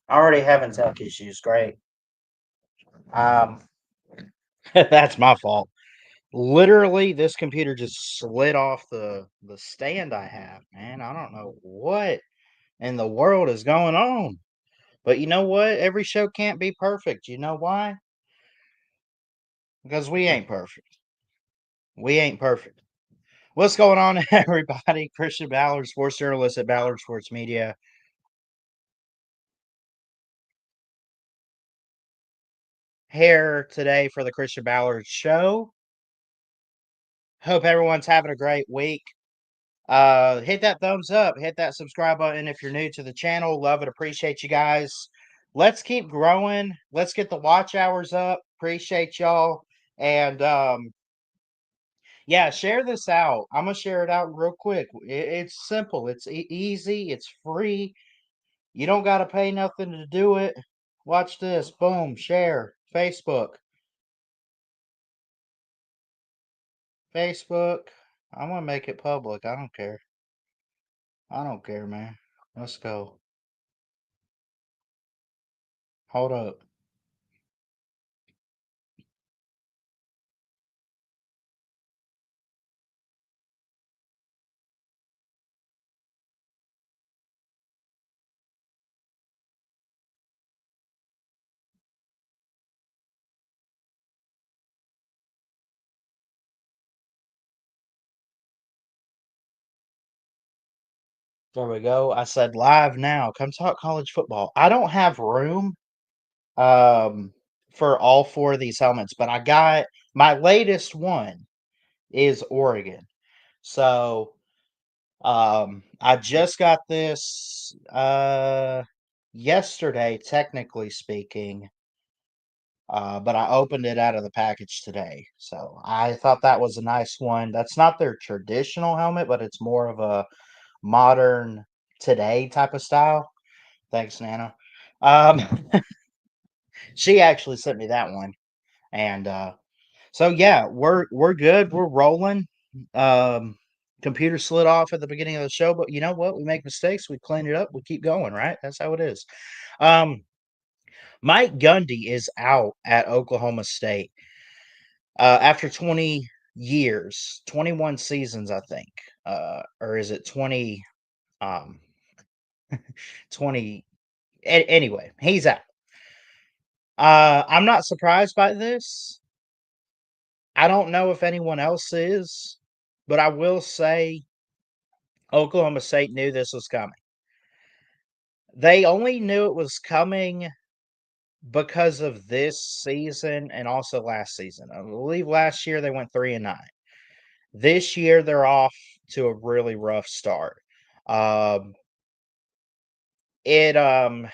Already having tech issues. Great. Um, that's my fault. Literally, this computer just slid off the stand I have, man. I don't know what in the world is going on. But you know what? Every show can't be perfect. You know why? Because we ain't perfect. We ain't perfect. What's going on, everybody? Christian Ballard, sports journalist at Ballard Sports Media. Here today for the Christian Ballard Show. Hope everyone's having a great week. Hit that thumbs up, hit that subscribe button if you're new to the channel. Love it, appreciate you guys. Let's keep growing. Let's get the watch hours up. Appreciate y'all. And yeah, share this out. I'm gonna share it out real quick. It's simple. It's easy. It's free. You don't got to pay nothing to do it. Watch this. Boom. Share. Facebook. Facebook. I'm gonna make it public. I don't care. I don't care, man. Let's go. Hold up. There we go. I said live now. Come talk college football. I don't have room um for all four of these helmets, but I got my latest one is Oregon. So I just got this yesterday, technically speaking. But I opened it out of the package today. So I thought that was a nice one. That's not their traditional helmet, but it's more of a modern today type of style. Thanks, Nana. Um, she actually sent me that one, and so yeah, we're good. We're rolling. Um, Computer slid off at the beginning of the show, but you know what? We make mistakes. We clean it up. We keep going. Right? That's how it is. Um, Mike Gundy is out at Oklahoma State after 20 years, 21 seasons, I think, or is it 20? Um, 20. Anyway, he's out. I'm not surprised by this. I don't know if anyone else is, but I will say Oklahoma State knew this was coming. They only knew it was coming because of this season and also last season. I believe last year they went 3-9. This year they're off to a really rough start. Um, it um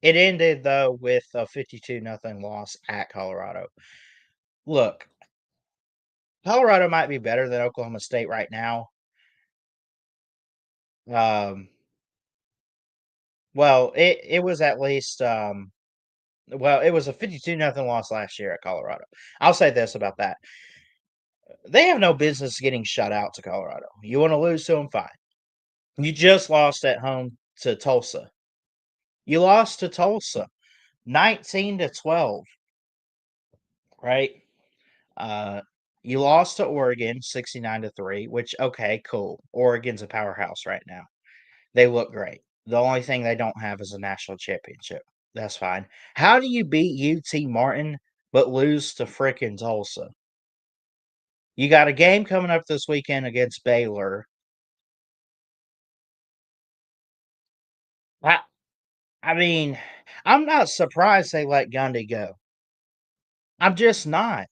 it ended though with a 52-0 loss at Colorado. Look, Colorado might be better than Oklahoma State right now. Um, well, it was at least well, it was a 52-0 loss last year at Colorado. I'll say this about that. They have no business getting shut out to Colorado. You want to lose to them, fine. You just lost at home to Tulsa. You lost to Tulsa 19-12, right? Uh you lost to Oregon 69-3, which okay, cool. Oregon's a powerhouse right now. They look great. The only thing they don't have is a national championship. That's fine. How do you beat UT Martin but lose to frickin' Tulsa? You got a game coming up this weekend against Baylor. I, I mean, I'm not surprised they let Gundy go. I'm just not.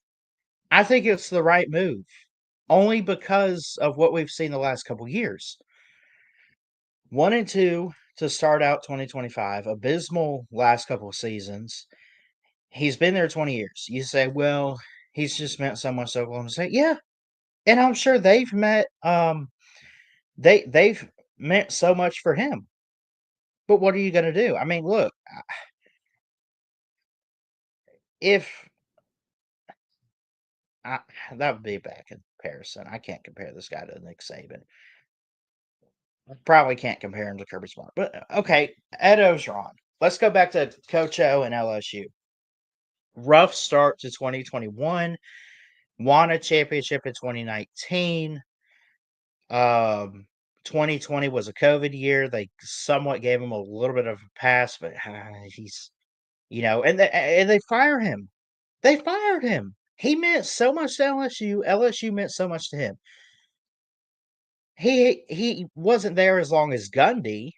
I think it's the right move, only because of what we've seen the last couple years. 1-2 to start out 2025, abysmal last couple of seasons. He's been there 20 years. You say, well, he's just meant so much to Oklahoma State. Yeah, and I'm sure they've meant so much for him. But what are you going to do? I mean, look, if I, that would be a bad comparison. I can't compare this guy to Nick Saban. I probably can't compare him to Kirby Smart. But okay, Ed Ogeron. let's go back to Coach O and LSU. Rough start to 2021. Won a championship in 2019. 2020 was a COVID year. They somewhat gave him a little bit of a pass, but he's, and they fire him. They fired him. He meant so much to LSU. LSU meant so much to him. He wasn't there as long as Gundy,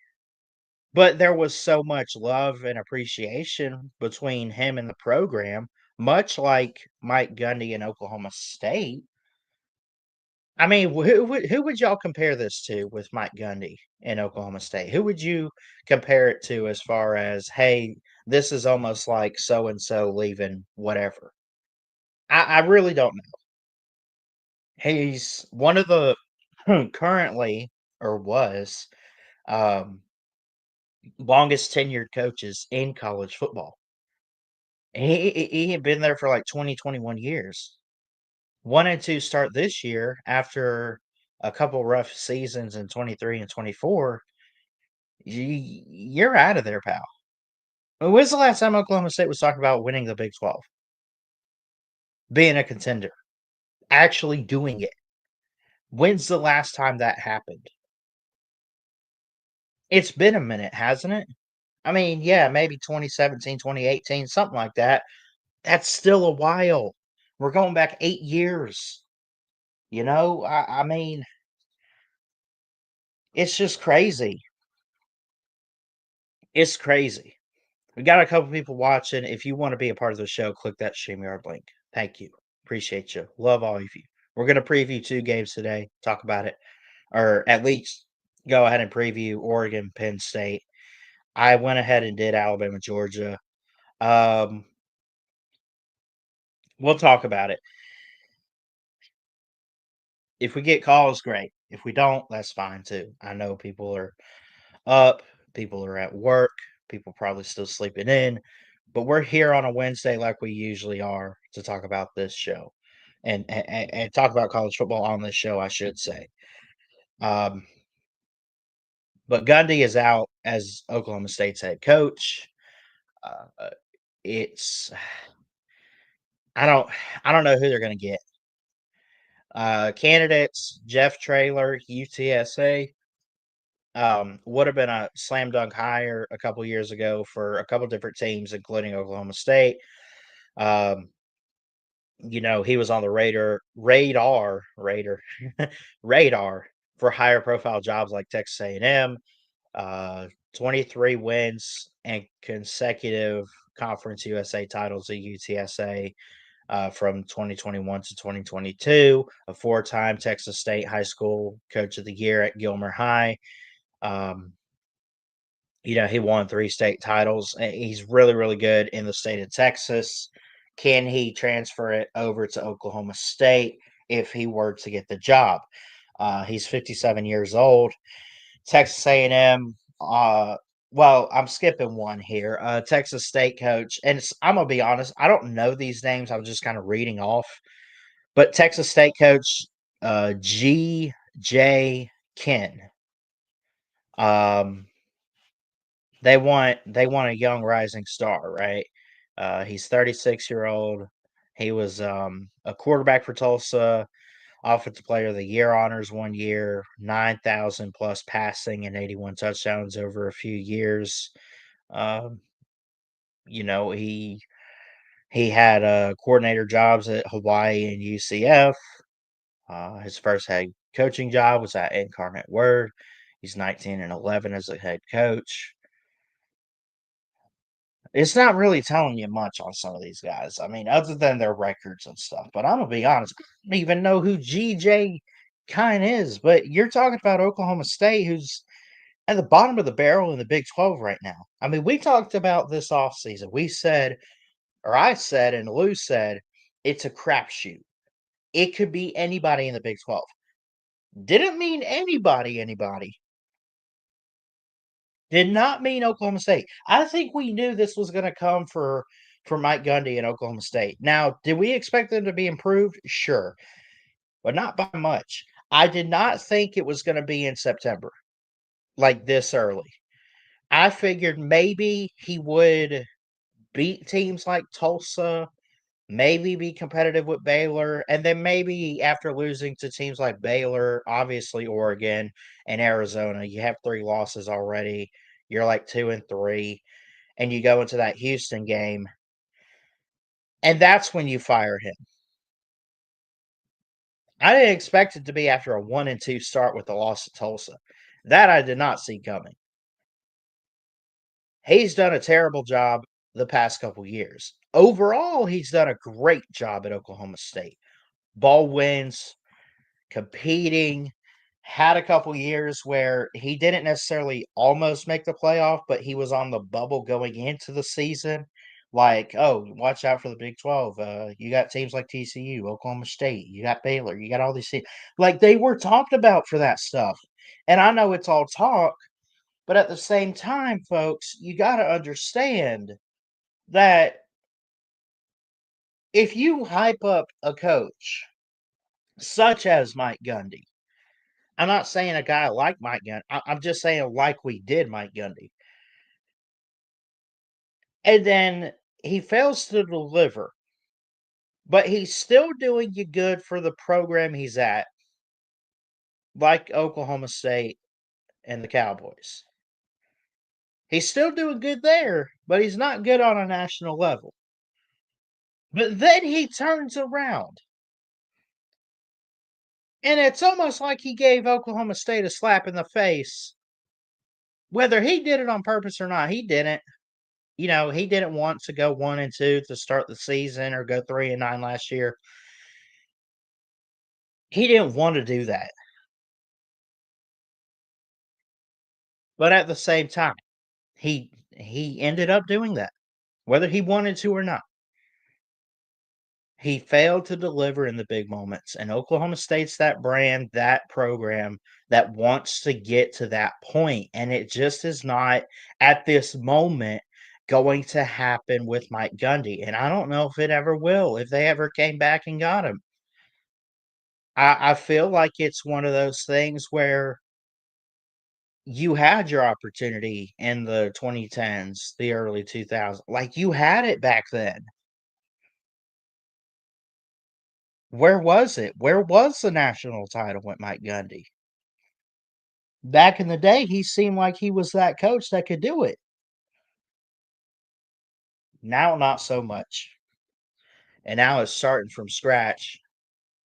but there was so much love and appreciation between him and the program, much like Mike Gundy in Oklahoma State. I mean, who would y'all compare this to with Mike Gundy in Oklahoma State? Who would you compare it to as far as, hey, this is almost like so and so leaving whatever? I really don't know. He's one of the currently or was um, longest tenured coaches in college football. He had been there for like 20, 21 years. Wanted to start this year after a couple rough seasons in 23 and 24. You're out of there, pal. When was the last time Oklahoma State was talking about winning the Big 12? Being a contender, actually doing it. When's the last time that happened? It's been a minute, hasn't it? I mean, yeah, maybe 2017, 2018, something like that. That's still a while. We're going back 8 years. I mean, it's just crazy. It's crazy. We got a couple people watching. If you want to be a part of the show, click that StreamYard link. Thank you. Appreciate you. Love all of you. We're going to preview 2 games today, talk about it, or at least go ahead and preview Oregon, Penn State. I went ahead and did Alabama, Georgia. Um, we'll talk about it. If we get calls, great. If we don't, that's fine too. I know people are up, people are at work, people probably still sleeping in, but we're here on a Wednesday like we usually are to talk about this show and talk about college football on this show, I should say. Um, but Gundy is out as Oklahoma State's head coach. Uh, it's I don't I don't know who they're going to get. Candidates: Jeff Traylor, UTSA. Would have been a slam dunk hire a couple years ago for a couple different teams, including Oklahoma State. Um, he was on the radar for higher profile jobs like Texas A&M. 23 wins and consecutive Conference USA titles at UTSA from 2021 to 2022. A 4-time Texas State High School Coach of the Year at Gilmer High. Um, he won 3 state titles. He's really, really good in the state of Texas. Can he transfer it over to Oklahoma State if he were to get the job? He's 57 years old. Texas A&M. Well, I'm skipping one here. Texas State coach, and I'm gonna be honest. I don't know these names. I'm just kind of reading off. But Texas State coach, G.J. Ken. Um, they want a young rising star, right? He's 36-year-old. He was a quarterback for Tulsa, offensive player of the year honors one year, 9,000 plus passing and 81 touchdowns over a few years. Um, he had coordinator jobs at Hawaii and UCF. His first head coaching job was at Incarnate Word. He's 19-11 as a head coach. It's not really telling you much on some of these guys. I mean, other than their records and stuff. But I'm gonna be honest, I don't even know who GJ Kine is. But you're talking about Oklahoma State, who's at the bottom of the barrel in the Big 12 right now. I mean, we talked about this offseason. We said, or I said, and Lou said, it's a crapshoot. It could be anybody in the Big 12. Didn't mean anybody. Did not mean Oklahoma State. I think we knew this was going to come for Mike Gundy in Oklahoma State. Now, did we expect them to be improved? Sure, but not by much. I did not think it was going to be in September, like this early. I figured maybe he would beat teams like Tulsa, maybe be competitive with Baylor, and then maybe after losing to teams like Baylor, obviously Oregon and Arizona, you have 3 losses already. You're like 2 and 3, and you go into that Houston game, and that's when you fire him. I didn't expect it to be after a 1 and 2 start with the loss to Tulsa. That I did not see coming. He's done a terrible job the past couple years. Overall, he's done a great job at Oklahoma State. Ball wins, competing, had a couple years where he didn't necessarily almost make the playoff, but he was on the bubble going into the season. Like, oh, watch out for the Big 12. You got teams like TCU, Oklahoma State, you got Baylor, you got all these teams. Like, they were talked about for that stuff. And I know it's all talk, but at the same time, folks, you got to understand that if you hype up a coach such as Mike Gundy, I'm not saying a guy like Mike Gundy. I'm just saying like we did Mike Gundy. And then he fails to deliver, but he's still doing you good for the program he's at, like Oklahoma State and the Cowboys. He's still doing good there, but he's not good on a national level. But then he turns around. And it's almost like he gave Oklahoma State a slap in the face. Whether he did it on purpose or not, he didn't. He didn't want to go 1 and 2 to start the season or go 3 and 9 last year. He didn't want to do that. But at the same time, he ended up doing that, whether he wanted to or not. He failed to deliver in the big moments, and Oklahoma State's that brand, that program that wants to get to that point, and it just is not, at this moment, going to happen with Mike Gundy, and I don't know if it ever will, if they ever came back and got him. I feel like it's one of those things where you had your opportunity in the 2010s, the early 2000s, like, you had it back then. Where was it? Where was the national title with Mike Gundy? Back in the day, he seemed like he was that coach that could do it. Now, not so much. And now it's starting from scratch,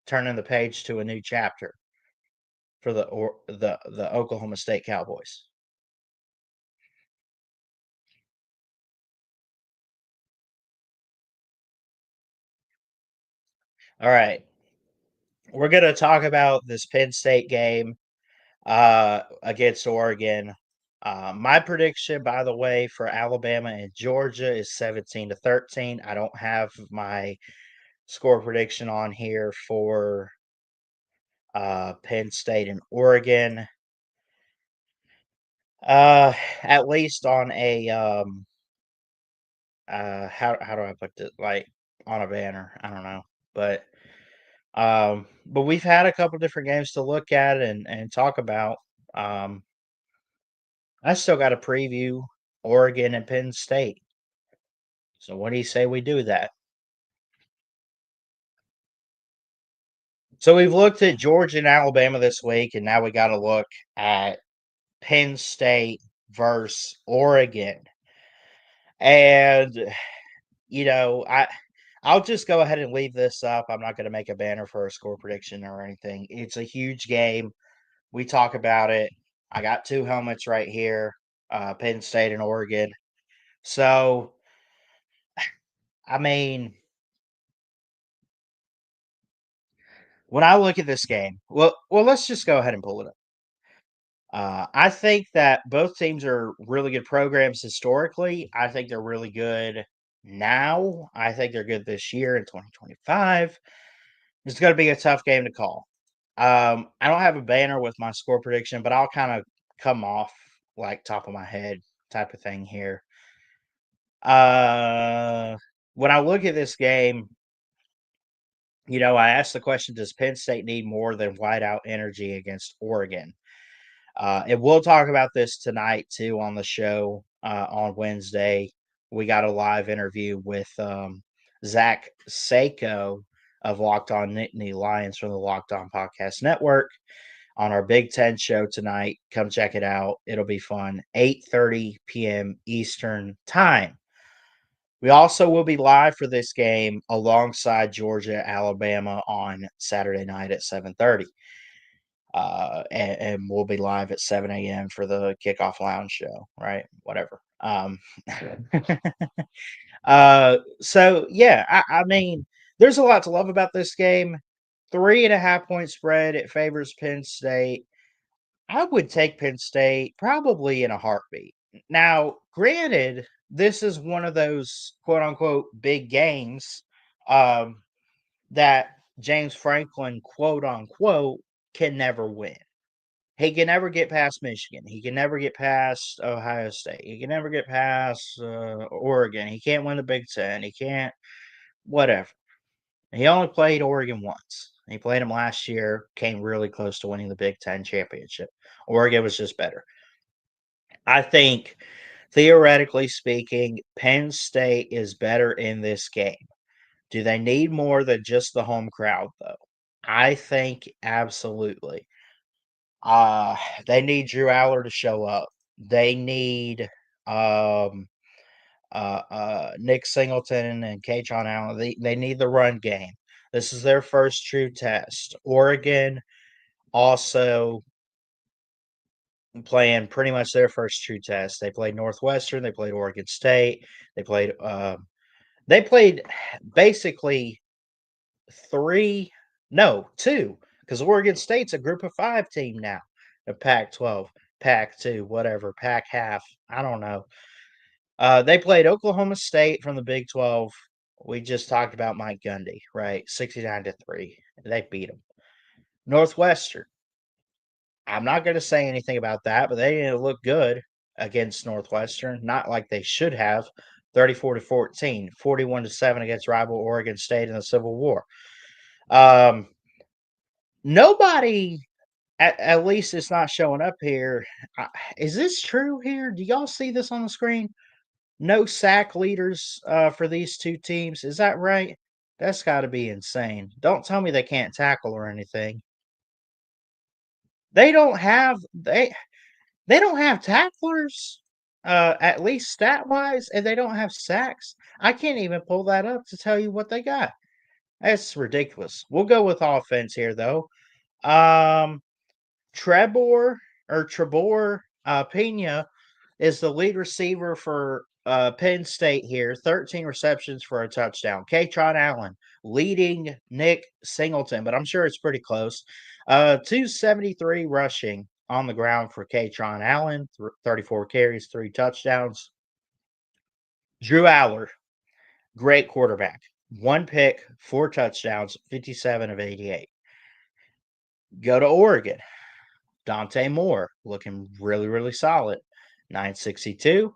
turning the page to a new chapter for the Oklahoma State Cowboys. All right, we're gonna talk about this Penn State game against Oregon. My prediction, by the way, for Alabama and Georgia is 17-13. I don't have my score prediction on here for Penn State and Oregon. At least on a how do I put it? Like on a banner. I don't know, but we've had a couple different games to look at and talk about. Um, I still got to preview Oregon and Penn State. So what do you say we do that? So we've looked at Georgia and Alabama this week, and now we got to look at Penn State versus Oregon. And I'll just go ahead and leave this up. I'm not going to make a banner for a score prediction or anything. It's a huge game. We talk about it. I got two helmets right here, Penn State and Oregon. So, I mean, when I look at this game, well, let's just go ahead and pull it up. I think that both teams are really good programs historically. I think they're really good now. I think they're good this year in 2025. It's going to be a tough game to call. I don't have a banner with my score prediction, but I'll kind of come off like top of my head type of thing here. Uh, when I look at this game, I asked the question: does Penn State need more than whiteout energy against Oregon? And we'll talk about this tonight too on the show on Wednesday. We got a live interview with Zach Seiko of Locked On Nittany Lions from the Locked On Podcast Network on our Big Ten show tonight. Come check it out. It'll be fun. 8:30 p.m. Eastern Time. We also will be live for this game alongside Georgia, Alabama on Saturday night at 7:30. And we'll be live at 7 a.m. for the kickoff lounge show, right? Whatever. So yeah, I mean, there's a lot to love about this game. 3.5 point spread. It favors Penn State. I would take Penn State probably in a heartbeat. Now, granted, this is one of those quote unquote big games that James Franklin, quote unquote, can never win. He can never get past Michigan. He can never get past Ohio State. He can never get past Oregon. He can't win the Big Ten. He can't, whatever. He only played Oregon once. He played him last year, came really close to winning the Big Ten championship. Oregon was just better. I think, theoretically speaking, Penn State is better in this game. Do they need more than just the home crowd, though? I think absolutely. Uh, they need Drew Aller to show up. They need um, Nick Singleton and Kaytron Allen. They need the run game. This is their first true test. Oregon also playing pretty much their first true test. They played Northwestern. They played Oregon State. They played. They played basically two, because Oregon State's a Group of 5 team now. A Pac-12, Pac-2, whatever, Pac-half. I don't know. They played Oklahoma State from the Big 12. We just talked about Mike Gundy, right? 69-3. They beat them. Northwestern. I'm not going to say anything about that, but they didn't look good against Northwestern. Not like they should have. 34-14, 41-7 against rival Oregon State in the Civil War. Nobody, at least it's not showing up here. Is this true here? Do y'all see this on the screen? No sack leaders for these two teams. Is that right? That's got to be insane. Don't tell me they can't tackle or anything. They don't have they don't have tacklers, at least stat wise, and they don't have sacks. I can't even pull that up to tell you what they got. That's ridiculous. We'll go with offense here though. Trebor Pena is the lead receiver for Penn State here. 13 receptions for a touchdown. Kaytron Allen leading Nick Singleton, but I'm sure it's pretty close. 273 rushing on the ground for Kaytron Allen. 34 carries, 3 touchdowns. Drew Aller, great quarterback. 1 pick, 4 touchdowns, 57 of 88. Go to Oregon. Dante Moore looking really, really solid. 962,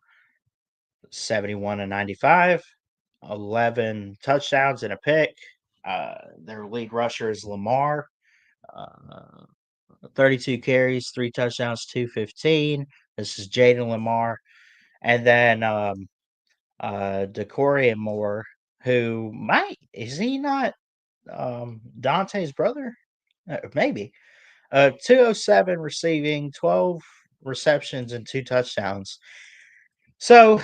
71-95, 11 touchdowns and a pick. Their lead rusher is Lamar. 32 carries, 3 touchdowns, 215. This is Jaden Lamar. And then Decorian Moore, who is he not Dante's brother? Maybe. 207 receiving, 12 receptions, and 2 touchdowns. So,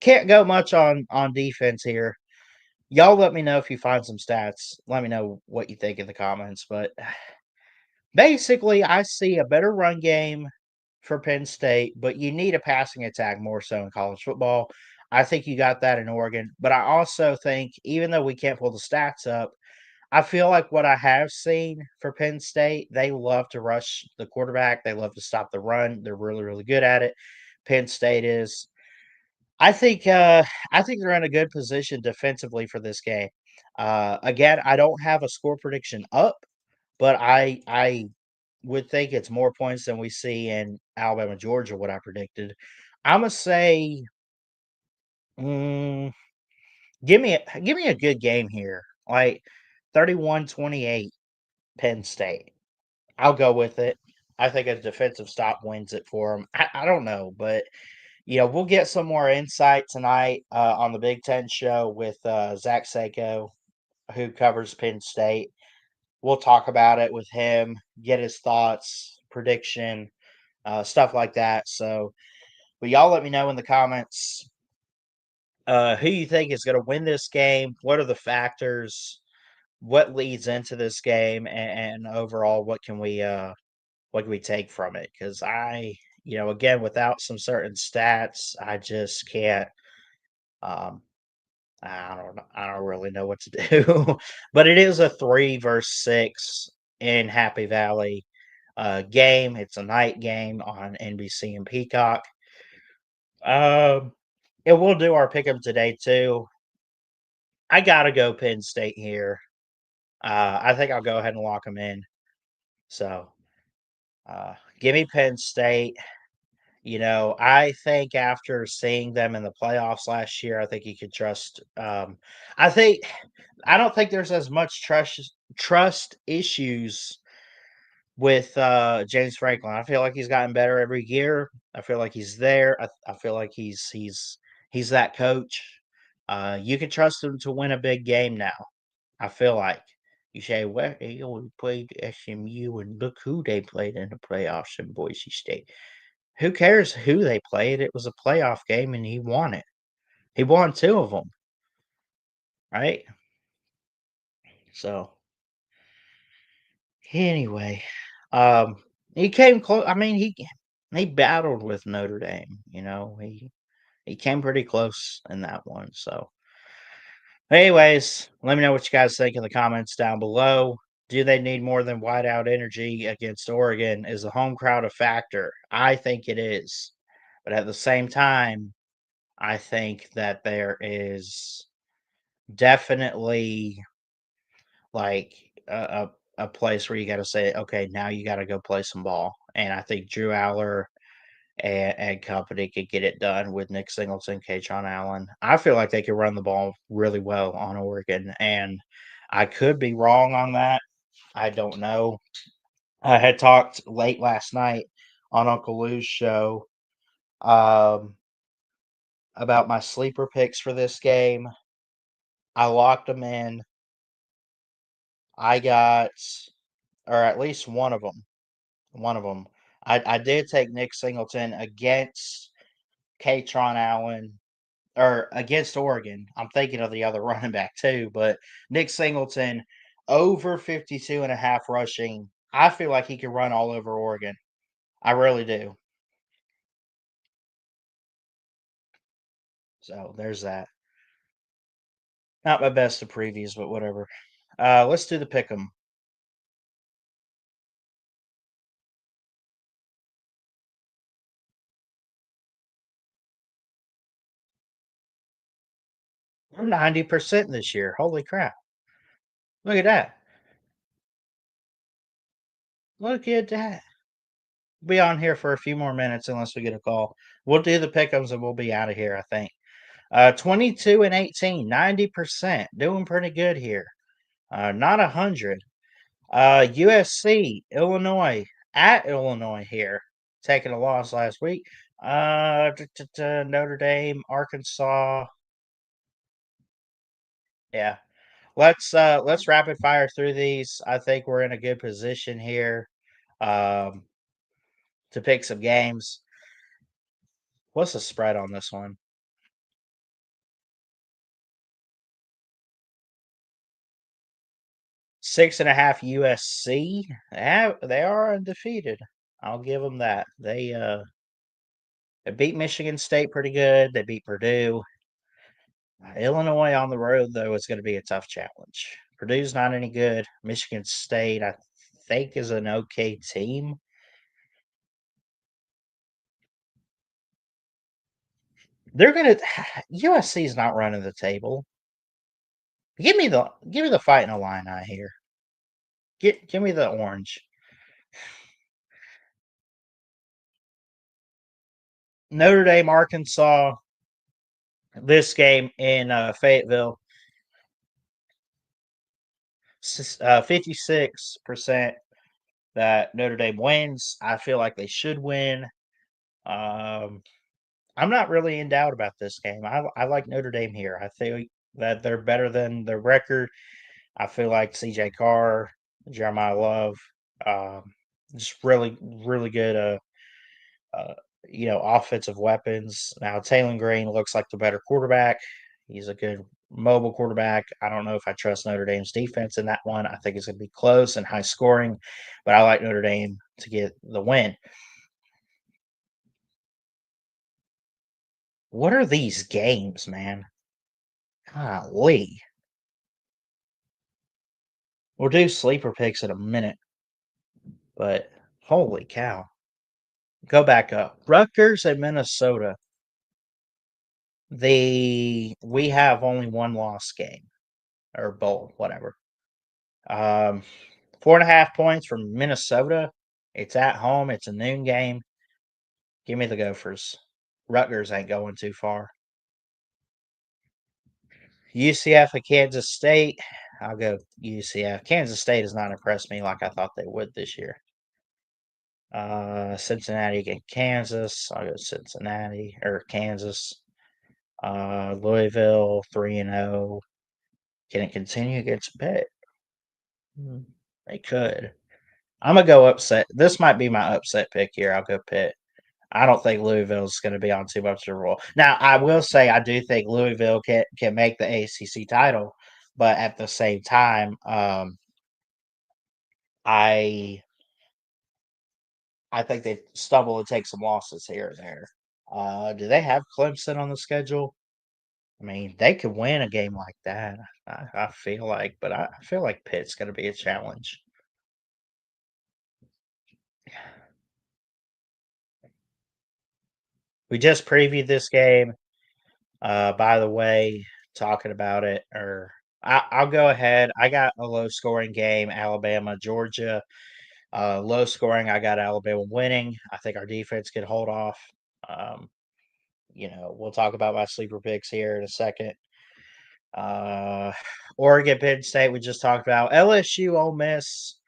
can't go much on defense here. Y'all let me know if you find some stats. Let me know what you think in the comments. But basically, I see a better run game for Penn State, but you need a passing attack more so in college football. I think you got that in Oregon. But I also think, even though we can't pull the stats up, I feel like what I have seen for Penn State, they love to rush the quarterback. They love to stop the run. They're really, really good at it. Penn State is. I think they're in a good position defensively for this game. Again, I don't have a score prediction up, but I would think it's more points than we see in Alabama, Georgia. What I predicted, I'm gonna say, mm, give me a good game here, like 31-28 Penn State. I'll go with it. I think a defensive stop wins it for them. I don't know, but we'll get some more insight tonight on the Big Ten show with Zach Sako, who covers Penn State. We'll talk about it with him, get his thoughts, prediction, stuff like that. So, but y'all let me know in the comments who you think is going to win this game. What are the factors? What leads into this game, and overall, what can we take from it? Because again, without some certain stats, I just can't. Um, I don't really know what to do. But it is a 3 versus 6 in Happy Valley game. It's a night game on NBC and Peacock. Um, and we'll do our pick'em today too. I gotta go Penn State here. I think I'll go ahead and lock them in. So, give me Penn State. I think after seeing them in the playoffs last year, I think you could trust. I think I don't think there's as much trust issues with James Franklin. I feel like he's gotten better every year. I feel like he's there. I feel like he's that coach. You can trust him to win a big game now. I feel like you say, well, he only played SMU, and look who they played in the playoffs in Boise State. Who cares who they played? It was a playoff game, and he won it. He won 2 of them, right? So anyway, he came close. I mean, he battled with Notre Dame. He came pretty close in that one. So, anyways, let me know what you guys think in the comments down below. Do they need more than whiteout energy against Oregon? Is the home crowd a factor? I think it is, but at the same time, I think that there is definitely like a place where you got to say, okay, now you got to go play some ball. And I think Drew Aller and company could get it done with Nick Singleton, Katron Allen. I feel like they could run the ball really well on Oregon, and I could be wrong on that. I don't know. I had talked late last night on Uncle Lou's show um, about my sleeper picks for this game. I locked them in. I got, or at least one of them. One of them. I did take Nick Singleton against Katron Allen, or against Oregon. I'm thinking of the other running back too, but Nick Singleton over 52 and a half rushing. I feel like he could run all over Oregon. I really do. So there's that. Not my best of previews, but whatever. Let's do the pick 'em. We're 90% this year. Holy crap. Look at that. Look at that. Be on here for a few more minutes unless we get a call. We'll do the pick'ems and we'll be out of here, I think. 22 and 18, 90%. Doing pretty good here. Not 100. USC, Illinois, at Illinois here. Taking a loss last week. Notre Dame, Arkansas. Yeah. Let's rapid fire through these. I think we're in a good position here um, to pick some games. What's the spread on this one? 6.5 USC. They are undefeated. I'll give them that. They beat Michigan State pretty good. They beat Purdue. Illinois on the road though is going to be a tough challenge. Purdue's not any good. Michigan State, I think, is an okay team. They're gonna USC's not running the table. Give me the fighting Illini here. Give me the orange. Notre Dame, Arkansas. This game in Fayetteville, 56%. that Notre Dame wins. I feel like they should win. Um, I'm not really in doubt about this game. I like Notre Dame here. I think that they're better than their record. I feel like CJ Carr, Jeremiah Love, um, just really good. Uh, offensive weapons. Now Taylor Green looks like the better quarterback. He's a good mobile quarterback. I don't know if I trust Notre Dame's defense in that one. I think it's going to be close and high scoring, but I like Notre Dame to get the win. What are these games, man? Golly. We'll do sleeper picks in a minute, but holy cow. Go back up. Rutgers and Minnesota. We have only one loss game or bowl, whatever. 4.5 points from Minnesota. It's at home. It's a noon game. Give me the Gophers. Rutgers ain't going too far. UCF and Kansas State. I'll go UCF. Kansas State has not impressed me like I thought they would this year. Cincinnati against Kansas. I'll go Cincinnati or Kansas. Louisville 3-0. Can it continue against Pitt? They could. I'm gonna go upset. This might be my upset pick here. I'll go Pitt. I don't think Louisville's going to be on too much of a roll. Now, I will say I do think Louisville can make the ACC title, but at the same time, I think they stumble and take some losses here and there. Do they have Clemson on the schedule? I mean, they could win a game like that. I feel like, but I feel like Pitt's going to be a challenge. We just previewed this game. By the way, talking about it, or I'll go ahead. I got a low scoring game, Alabama, Georgia. Low scoring, I got Alabama winning. I think our defense could hold off. Um, we'll talk about my sleeper picks here in a second. Uh, Oregon, Penn State, we just talked about. LSU, Ole Miss,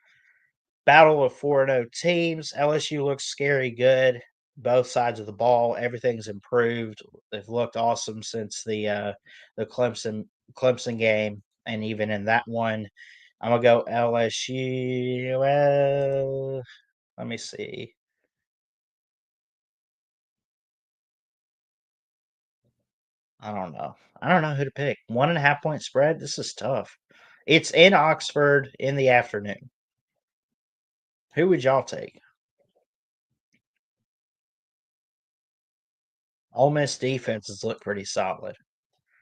battle of 4-0 teams. LSU looks scary good. Both sides of the ball, everything's improved. They've looked awesome since the Clemson game, and even in that one, I'm gonna go LSU. Well, let me see. I don't know. I don't know who to pick. 1.5 point spread. This is tough. It's in Oxford in the afternoon. Who would y'all take? Ole Miss defenses look pretty solid.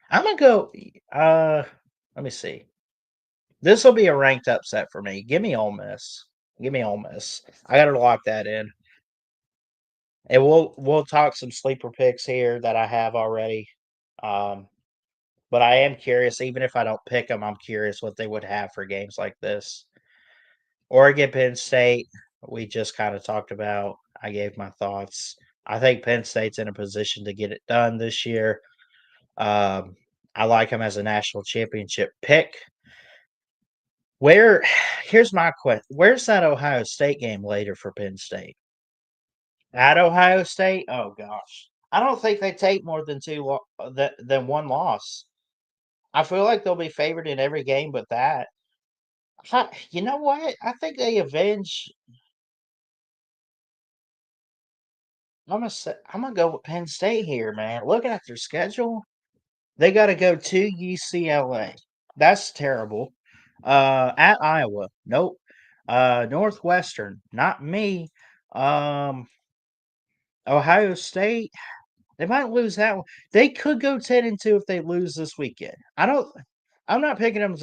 I'm gonna go. Let me see. This will be a ranked upset for me. Give me Ole Miss. Give me Ole Miss. I got to lock that in. And we'll talk some sleeper picks here that I have already. Um, but I am curious. Even if I don't pick them, I'm curious what they would have for games like this. Oregon, Penn State. We just kind of talked about. I gave my thoughts. I think Penn State's in a position to get it done this year. Um, I like them as a national championship pick. Where here's my question. Where's that Ohio State game later for Penn State? At Ohio State? Oh gosh. I don't think they take more than than one loss. I feel like they'll be favored in every game but that. You know what? I think they avenge. I'm gonna go with Penn State here, man. Looking at their schedule, they got to go to UCLA. That's terrible. At Iowa, nope. Northwestern, not me. Um, Ohio State, they might lose that one. They could go 10-2 if they lose this weekend. I'm not picking them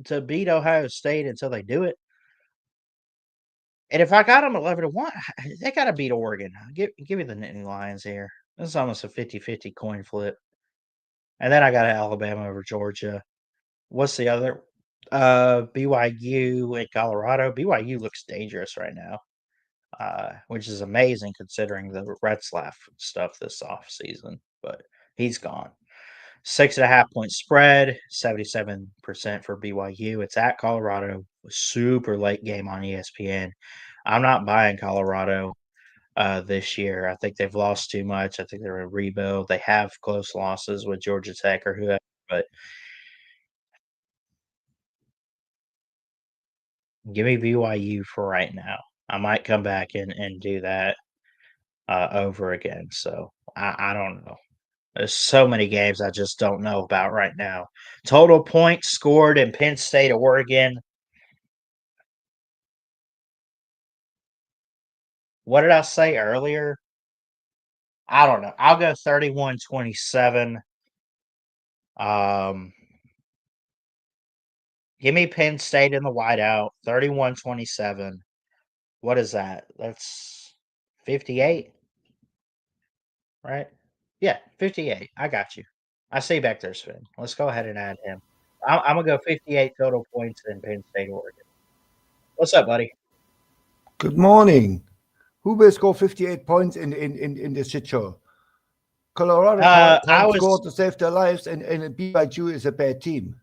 to beat Ohio State until they do it. And if I got them 11-1, they got to beat Oregon. Give me the Nittany Lions here. This is almost a 50-50 coin flip. And then I got Alabama over Georgia. What's the other? BYU and Colorado. BYU looks dangerous right now, which is amazing considering the Retzlaff stuff this off season. But he's gone. 6.5 point spread, 77% for BYU. It's at Colorado. Super late game on ESPN. I'm not buying Colorado this year. I think they've lost too much. I think they're a rebuild. They have close losses with Georgia Tech or whoever, but give me BYU for right now. I might come back and do that over again. So I don't know. There's so many games I just don't know about right now. Total points scored in Penn State, Oregon. What did I say earlier? I don't know. I'll go 31-27. Um, give me Penn State in the whiteout, 31-27. What is that? That's 58, right? Yeah, 58. I got you. I see back there, Sven. Let's go ahead and add him. I'm going to go 58 total points in Penn State, Oregon. What's up, buddy? Good morning. Who will score 58 points in this shit show? Colorado I can't score was to save their lives, and BYU is a bad team.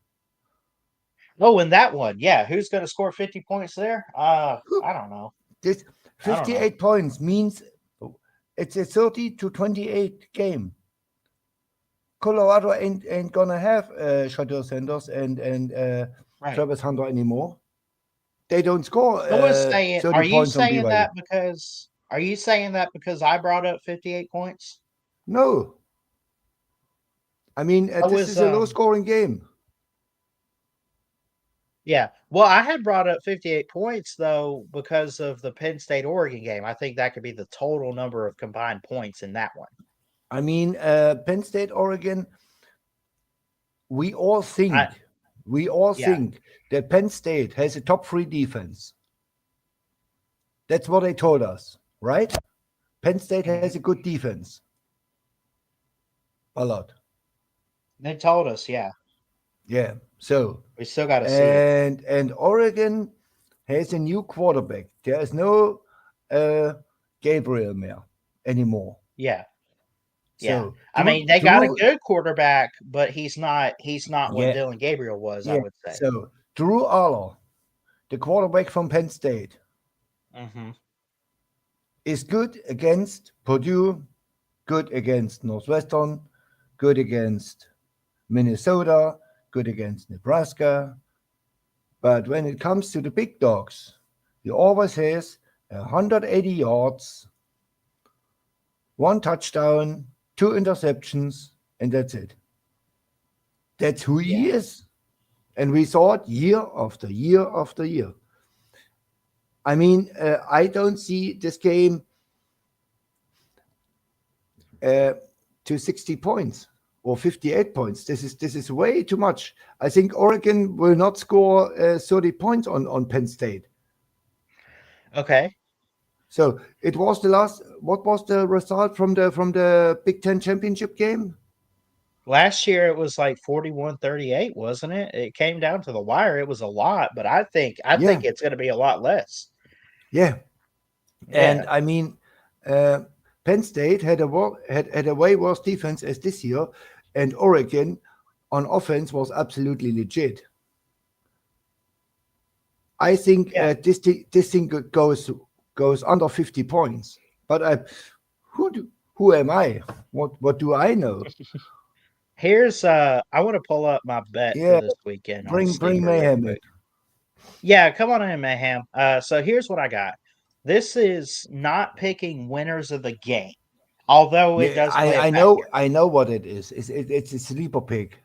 Oh, in that one, yeah. Who's going to score 50 points there? I don't know. This I don't know. 58 points means it's a 30-28 game. Colorado ain't gonna have Shadow Sanders and Right. Travis Hunter anymore. They don't score I was saying, 30 are you points on saying BYU. that because I brought up 58 points? No, I mean I this was is a low-scoring game. Yeah. Well, I had brought up 58 points though because of the Penn State Oregon game. I think that could be the total number of combined points in that one. I mean, Penn State, Oregon. We all I think, Yeah. that Penn State has a top 3 defense. That's what they told us, right? Penn State has a Mhm. good defense. Ballard. They told us, yeah. Yeah. So We still got to see it. and Oregon has a new quarterback. There is no uh, Gabriel more anymore. Yeah. Yeah. So I mean, they got a Drew, good quarterback, but he's not what yeah, Dylan Gabriel was, I yeah. would say. So Drew Aller, the quarterback from Penn State, Mhm. is good against Purdue, good against Northwestern, good against Minnesota, good against Nebraska. But when it comes to the big dogs, he always has 180 yards, 1 touchdown, 2 interceptions, and that's it. That's who he Yeah. is. And we saw it year after year after year. I mean, I don't see this game uh, to 60 points or 58 points. This is way too much. I think Oregon will not score 30 points on Penn State. Okay. So it was the last. What was the result from the Big Ten championship game? Last year it was like 41-38, wasn't it? It came down to the wire. It was a lot, but I think Yeah, it's going to be a lot less. yeah. And Yeah. I mean, uh, Penn State had a way worse defense as this year, and Oregon on offense was absolutely legit. I think Yeah. this thing goes under 50 points. But who am I? What do I know? Here's I want to pull up my bet for Yeah, this weekend on bring Sleeper real mayhem in. quick. Yeah, come on in, Mayhem. So here's what I got. This is not picking winners of the game, although it Yeah, does play a I factor. know what it is. It's a sleeper pick.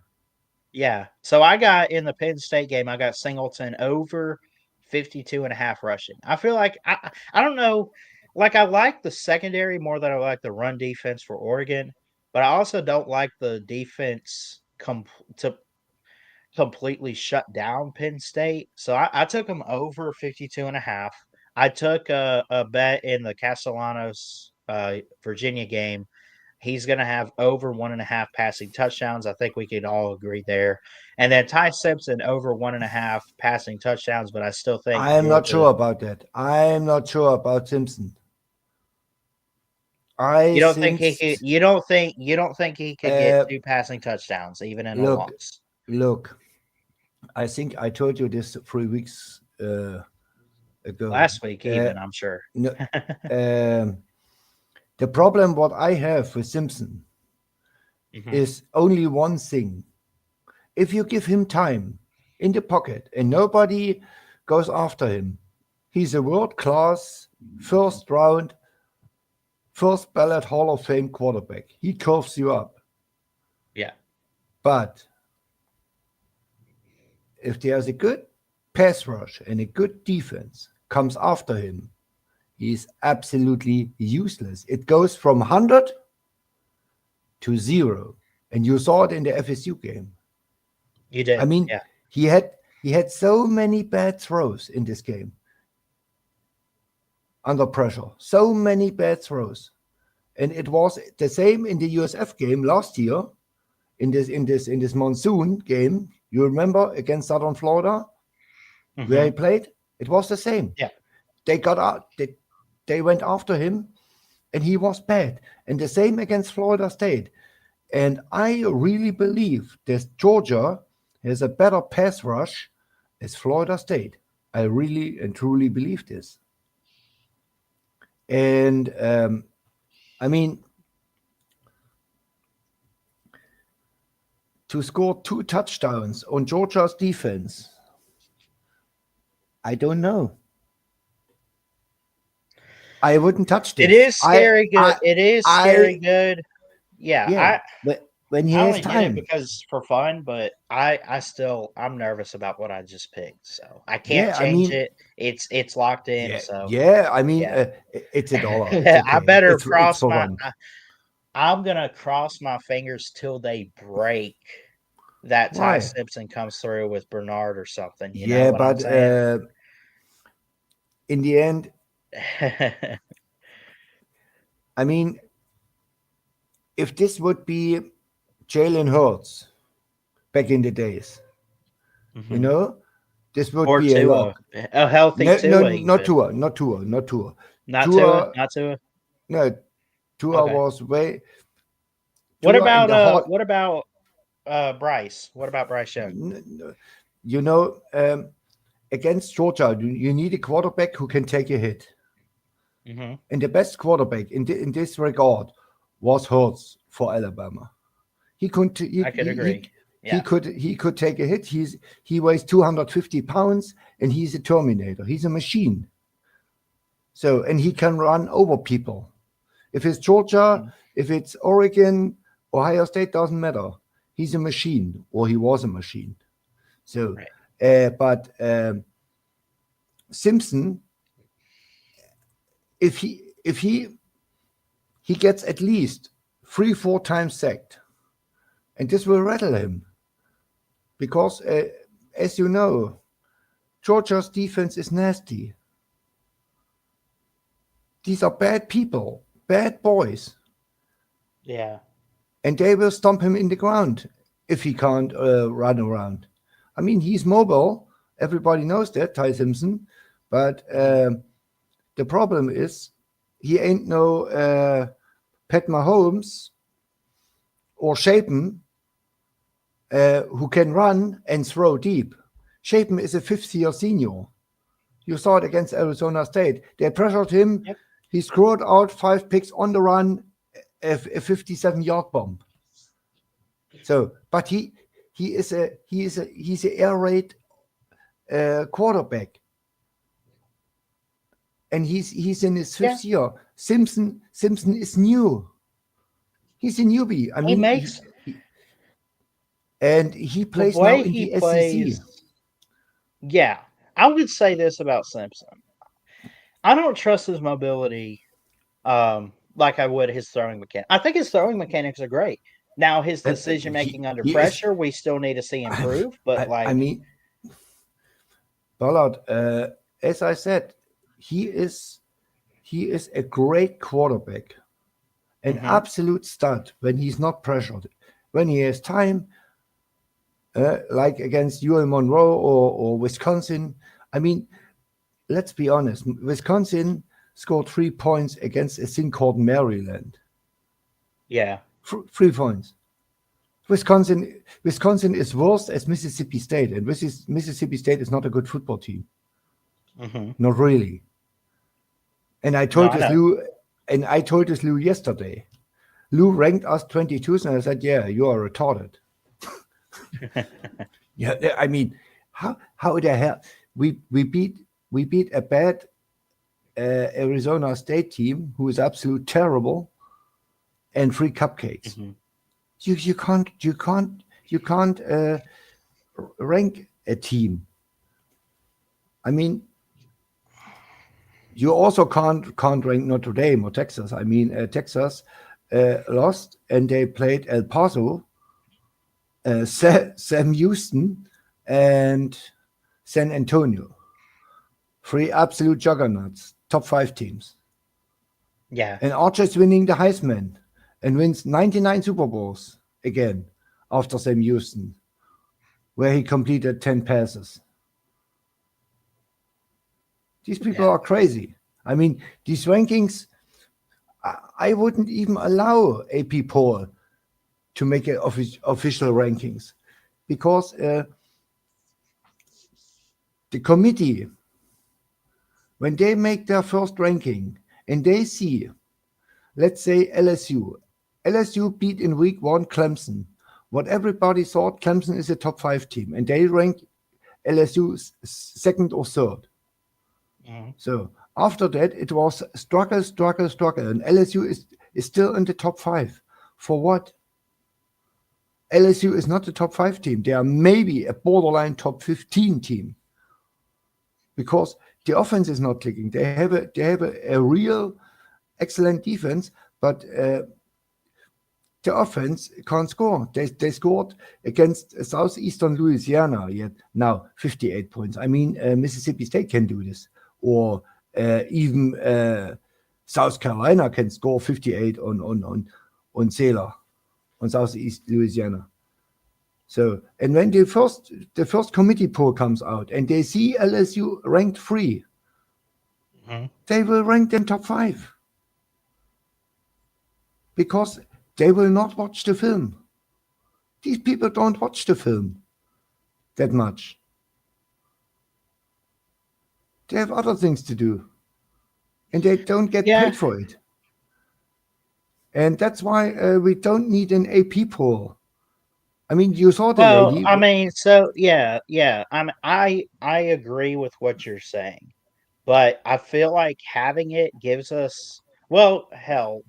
Yeah. So I got in the Penn State game, I got Singleton over 52.5 rushing. I feel like I don't know, like I like the secondary more than I like the run defense for Oregon, but I also don't like the defense to completely shut down Penn State. So I took them over 52.5. I took a bet in the Castellanos Virginia game. He's going to have over 1.5 passing touchdowns. I think we can all agree there. And then Ty Simpson over 1.5 passing touchdowns, but I still think I am not Georgia. sure about that. I am not sure about Simpson. I You don't think think. he could? You don't think he could get Uh, 2 passing touchdowns even in a look, loss look. I think I told you this 3 weeks ago. last week? Uh, Even I'm sure. no, um, the problem what I have with Simpson Hmm. is only one thing. If you give him time in the pocket and nobody goes after him, he's a world class first round, first ballot Hall of Fame quarterback. He curves you up. Yeah. But if there's a good pass rush and a good defense comes after him, he's absolutely useless. It goes from 100 to 0. And you saw it in the FSU game. You I did. mean, Yeah. he had he had so many bad throws in this game under pressure. So many bad throws. And it was the same in the USF game last year, in this monsoon game. You remember against Southern Florida where Hmm. he played? It was the same. Yeah. They got out, they went after him and he was bad. And the same against Florida State. And I really believe that Georgia has a better pass rush as Florida State. I really and truly believe this. And I mean, to score 2 touchdowns on Georgia's defense, I don't know. I wouldn't touch It this. is scary good. I, It is I, scary good. Yeah. yeah. But when he I has only did it time, because for fun, but I'm nervous about what I just picked. So I can't yeah. I change mean, it. It's locked in. yeah, So yeah. I mean, yeah. it's $1. It's I okay. better It's cross for my. fun. I'm gonna cross my fingers till they break that Ty Why? Simpson comes through with Bernard or something. You know Yeah, what I'm but saying? in the end, I mean, if this would be Jalen Hurts back in the days, you Mhm. know, this would Or be a Tua, lock. a healthy No, no, Tua not even. Tua, not Tua, not Tua. Not Tua, Tua, not Tua. no, Tua Okay. was way Tua in the hot. What about Bryce? What about Bryce Young? You know, against Georgia, you need a quarterback who can take a hit. Hmm. And the best quarterback in this regard was Hurts for Alabama. He could I could agree. he Yeah. could he could take a hit. He weighs 250 pounds and he's a Terminator. He's a machine. So and he can run over people. If it's Georgia, Mhm. if it's Oregon, Ohio State doesn't matter. He's a machine, or he was a machine. So, Right. but Simpson, if he gets at least 3 4 times sacked, and this will rattle him because, as you know, Georgia's defense is nasty. These are bad people, bad boys, Yeah. and they will stomp him in the ground if he can't run around. I mean, he's mobile. Everybody knows that, Ty Simpson. But Hmm. the problem is he ain't no Pat Mahomes or Shapen who can run and throw deep. Shapen is a fifth-year senior. You saw it against Arizona State. They pressured him. Yep. He scored out 5 picks on the run, a 57-yard bomb. So, but he's a air raid quarterback, and he's in his Yeah. fifth year. Simpson is new. He's a newbie. I He mean, makes and he the plays now way in he the SEC. plays. Yeah. I would say this about Simpson. I don't trust his mobility like I would his throwing mechanics. I think his throwing mechanics are great. Now his decision He making under he is. pressure, we still need to see improve. But I mean, Ballard. As I said, he is he is a great quarterback, an mhm, absolute stud when he's not pressured. When he has time, like against UL Monroe or Wisconsin. I mean, let's be honest. Wisconsin scored 3 points against a thing called Maryland. Yeah. 3 points. Wisconsin is worse as Mississippi State, and Mississippi State is not a good football team. Hmm. Not really. And I No, told I this know. Lou, and I told this Lou yesterday. Lou ranked us 22nd, and I said, "Yeah, you are retarded." Yeah, I mean, how the hell we beat a bad Arizona State team who is absolute terrible and free cupcakes. Hmm. You can't rank a team. I mean, you also can't rank Notre Dame or Texas. I mean, Texas lost and they played El Paso, Sam Houston, and San Antonio. Three absolute juggernauts, top 5 teams. Yeah. And Archer's winning the Heisman and wins 99 Super Bowls again after Sam Houston, where he completed 10 passes. These people Yeah. are crazy. I mean, these rankings, I wouldn't even allow AP poll to make official rankings because the committee, when they make their first ranking and they see, let's say LSU beat in week 1 Clemson, what everybody thought Clemson is a top 5 team, and they rank LSU second or third. Hmm. So after that, it was struggle, struggle, struggle, and LSU is still in the top 5. For what? LSU is not the top 5 team. They are maybe a borderline top 15 team because the offense is not clicking. They have a real excellent defense, but the offense can't score. They scored against Southeastern Louisiana yet now 58 points. I mean, Mississippi State can do this, or even South Carolina can score 58 on Sailor, on Southeast Louisiana. So, and when the first committee poll comes out and they see LSU ranked 3, Hmm. they will rank them top 5 because they will not watch the film. These people don't watch the film that much. They have other things to do and they don't get Yeah. paid for it. And that's why we don't need an AP poll. I mean, you saw the Well, lady. I mean, so yeah. I agree with what you're saying, but I feel like having it gives us, well, hell,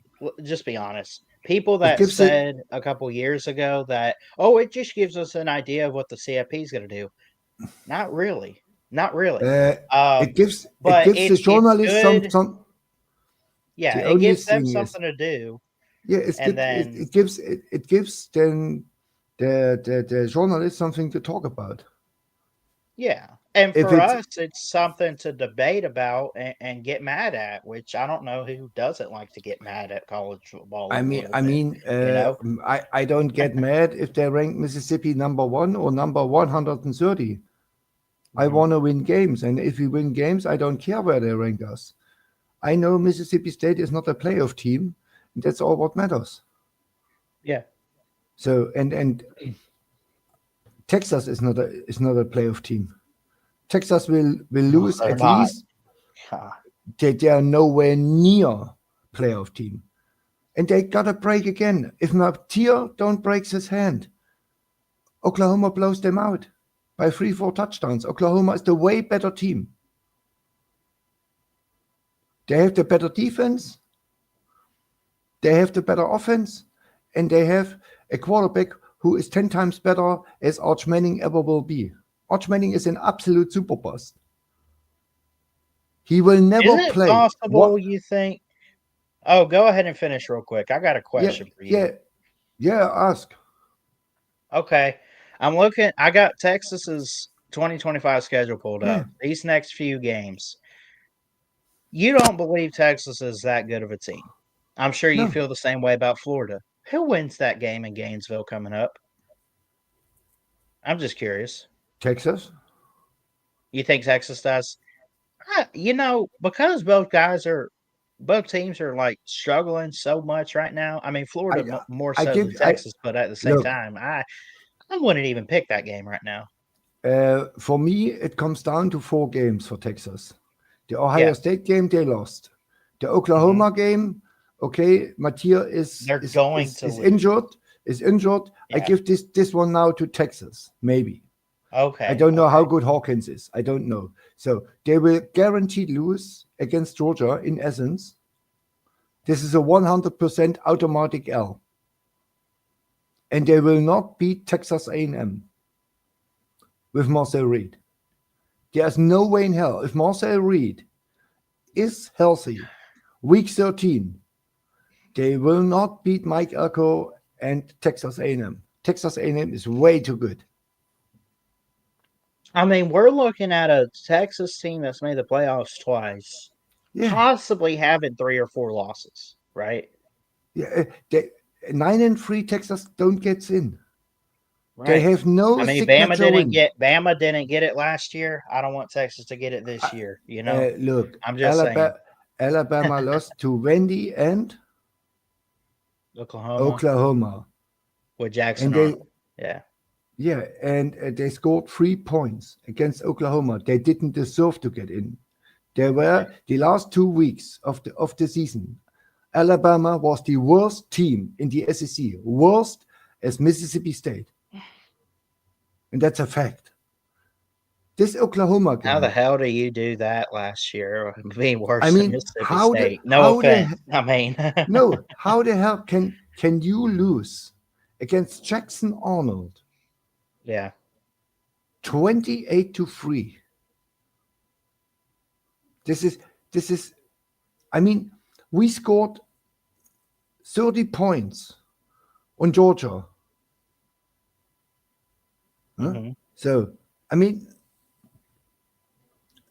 just be honest. People It that gives it. said a couple years ago that, oh, it just gives us an idea of what the CFP is going to do. Not really, not really. Uh, Um, it but gives the it's journalists good. some. Yeah, The it only gives them thing is, something to do, yeah, and then it gives then the journalists something to talk about. yeah. And If for it's, us, it's something to debate about and get mad at, which I don't know who doesn't like to get mad at college football I a mean, little I bit, mean, you know? I don't get mad if they rank Mississippi number 1 or number 130. I Hmm. want to win games, and if we win games, I don't care where they rank us. I know Mississippi State is not a playoff team. And that's all what matters. Yeah. So and Texas is not a playoff team. Texas will No, lose they're at not. least. God. They are nowhere near playoff team, and they gotta break again. If Maptier don't breaks his hand, Oklahoma blows them out by 3-4 touchdowns. Oklahoma is the way better team. They have the better defense, they have the better offense, and they have a quarterback who is 10 times better as Arch Manning ever will be. Arch Manning is an absolute super bust. He will Is never it play. What? possible you think? Oh, go ahead and finish real quick. I got a Yeah, question for you. yeah, yeah. Ask. Okay. I got Texas's 2025 schedule pulled Yeah, up. These next few games. You don't believe Texas is that good of a team. I'm sure you no. feel the same way about Florida. Who wins that game in Gainesville coming up? I'm just curious. Texas. You think Texas does? Because both guys are both teams are like struggling so much right now. I mean, I Florida more I so give than I Texas, but at the same look. time, I wouldn't even pick that game right now. For me, it comes down to 4 games for Texas. The Ohio Yeah. State game, they lost. The Hmm. Oklahoma game, okay, Mathieu is They're is going is to is lose. injured. Is injured. I Yeah. give this one now to Texas. Maybe I Okay. don't know how Okay. good Hawkins is. I don't know. So they will guaranteed lose against Georgia. In essence, this is a 100% automatic L, and they will not beat Texas A&M with Marcel Reed. There's no way in hell if Marcel Reed is healthy, week 13, they will not beat Mike Elko and Texas A&M. Texas A&M is way too good. I mean, we're looking at a Texas team that's made the playoffs twice, Yeah, possibly having 3 or 4 losses, right? yeah. They, 9-3 Texas don't get in. They Right. have I no mean, signature win. Bama didn't get it last year. I don't want Texas to get it Uh, this year, you know? Look, I'm just saying. Alabama lost to Wendy and Oklahoma Oklahoma, with and Jackson they Arnold. Yeah. yeah, and they scored 3 points against Oklahoma. They didn't deserve to get in. They were the last 2 weeks of the season. Alabama was the worst team in the SEC, worst as Mississippi State, and that's a fact. This Oklahoma How the game. hell do you do that last year? Being I worse than mean, Mississippi State. No how the offense. I mean, no how the hell can you lose against Jackson Arnold yeah. 28-3? This is this is. I mean, we scored 30 points on Georgia. Huh? Hmm. So I mean,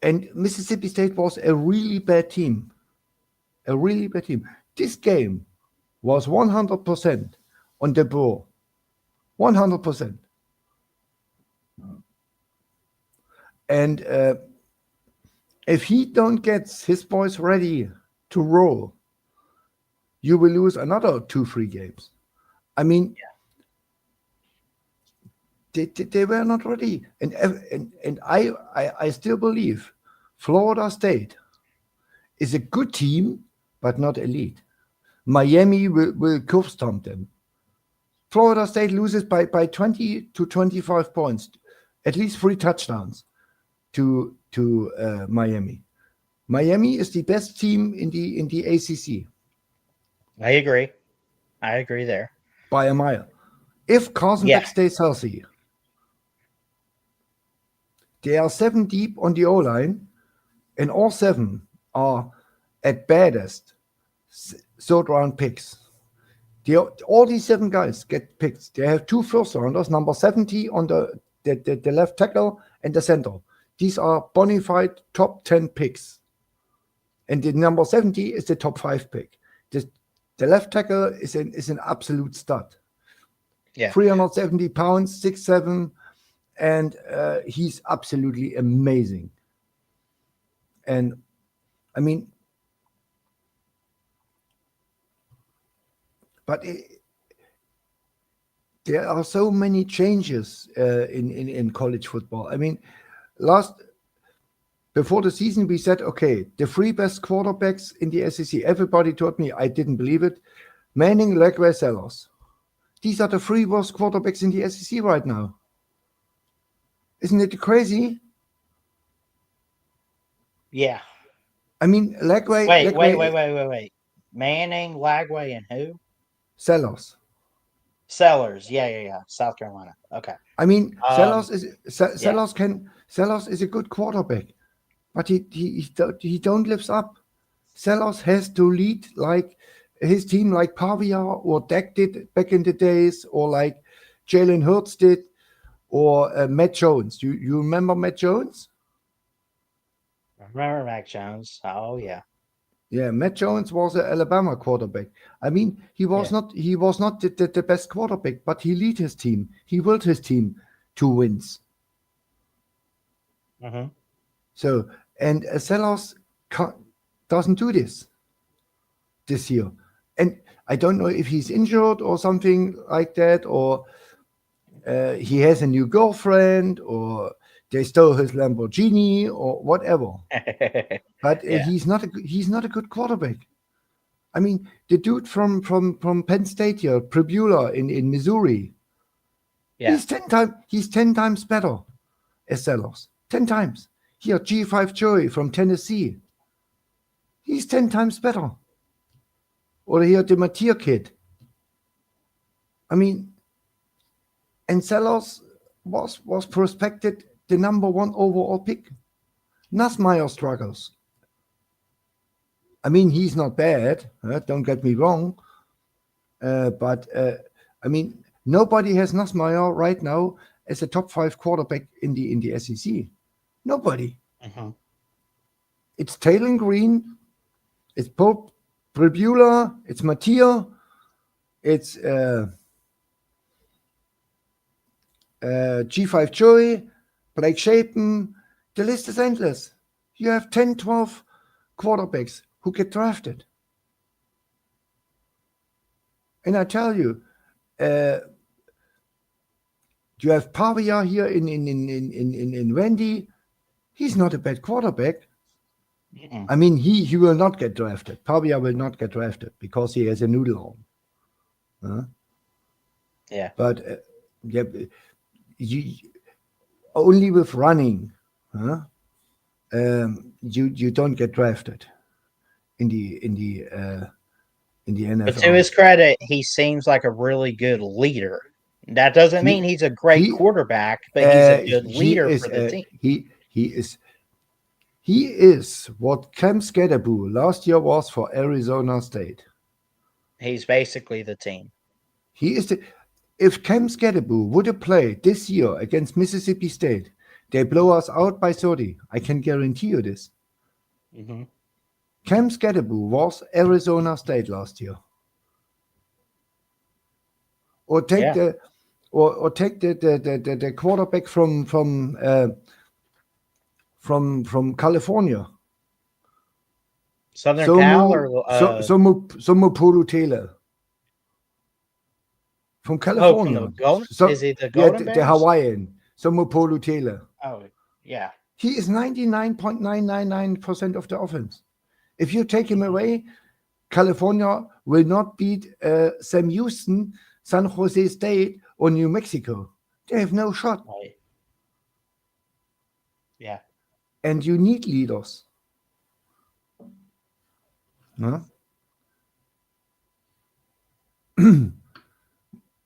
and Mississippi State was a really bad team, a really bad team. This game was 100% on the ball, 100%. And if he don't get his boys ready to roll, you will lose another 2-3 games. I mean, they were not ready, and I still believe Florida State is a good team, but not elite. Miami will curve stomp them. Florida State loses by 20 to 25 points, at least 3 touchdowns to Miami. Miami is the best team in the ACC I agree. I agree there. by a mile. If Carson Yeah. Beck stays healthy, they are 7 deep on the O line, and all 7 are at baddest third round picks. All these 7 guys get picked. They have 2 first rounders, number 70 on the left tackle and the center. These are bona fide top 10 picks. And the number 70 is the top 5 pick. The left tackle is an absolute stud. Yeah. 370 pounds, 6'7", and he's absolutely amazing. And I mean, but there are so many changes in college football. I mean, before the season, we said, okay, the 3 best quarterbacks in the SEC. Everybody told me, I didn't believe it. Manning, Legway, Sellers. These are the 3 worst quarterbacks in the SEC right now. Isn't it crazy? Yeah. I mean, Wait. Manning, Lagway, and who? Sellers. Sellers. Yeah. South Carolina. Okay. I mean, Um, yeah. Sellers is a good quarterback, but he don't lives up. Sellers has to lead like his team, like Pavia or Dak did back in the days, or like Jalen Hurts did, or Matt Jones. You remember Matt Jones? I remember Mac Jones. Oh yeah. Yeah, Matt Jones was an Alabama quarterback. I mean, Yeah. he was not the best quarterback, but he lead his team. He willed his team to wins. Hmm. So and Sellers doesn't do this. this year. And I don't know if he's injured or something like that, or he has a new girlfriend, or they stole his Lamborghini, or whatever. But Yeah, he's not a good quarterback. I mean, the dude from Penn State here, Prebula in Missouri, yeah. he's 10 times better as Sellers. 10 times. Here, G5 Joey from Tennessee, he's 10 times better. Or here the Mattia kid. I mean, and Sellers was prospected the number one overall pick. Nussmeier struggles. I mean, he's not bad. Don't get me wrong. But I mean, nobody has Nussmeier right now as a top five quarterback in the SEC. Nobody. Hmm. It's Taylor Green. It's Pope Prebula. It's Mattia. It's G5 Joey, Blake Shapen. The list is endless. You have 10, 12 quarterbacks who get drafted. And I tell you, you have Pavia here in Wendy. He's not a bad quarterback. Mm-mm. I mean, he will not get drafted. Pavia will not get drafted because he has a noodle arm. Yeah. But yeah, you, only with running, you don't get drafted in the But to NFL. his credit, he seems like a really good leader. That doesn't He mean he's a great he quarterback, but he's a good he leader is for the team. he is he is what Cam Skadaboo last year was for Arizona State. He's basically the team. He is the, if Cam Skadaboo would have played this year against Mississippi State, they blow us out by 30. I can guarantee you this. Hmm. Cam Skadaboo was Arizona State last year. Or take Yeah. the or take the quarterback from California. Southern Cal or Somo Polo Taylor from from California. the Golden? So Is he the yeah, Golden the Bears? Hawaiian Somo Polo Taylor. Oh, yeah. He is 99.999% of the offense. If you take him Hmm. away, California will not beat Sam Houston, San Jose State, or New Mexico. They have no shot. Right. Yeah. And you need leaders. No?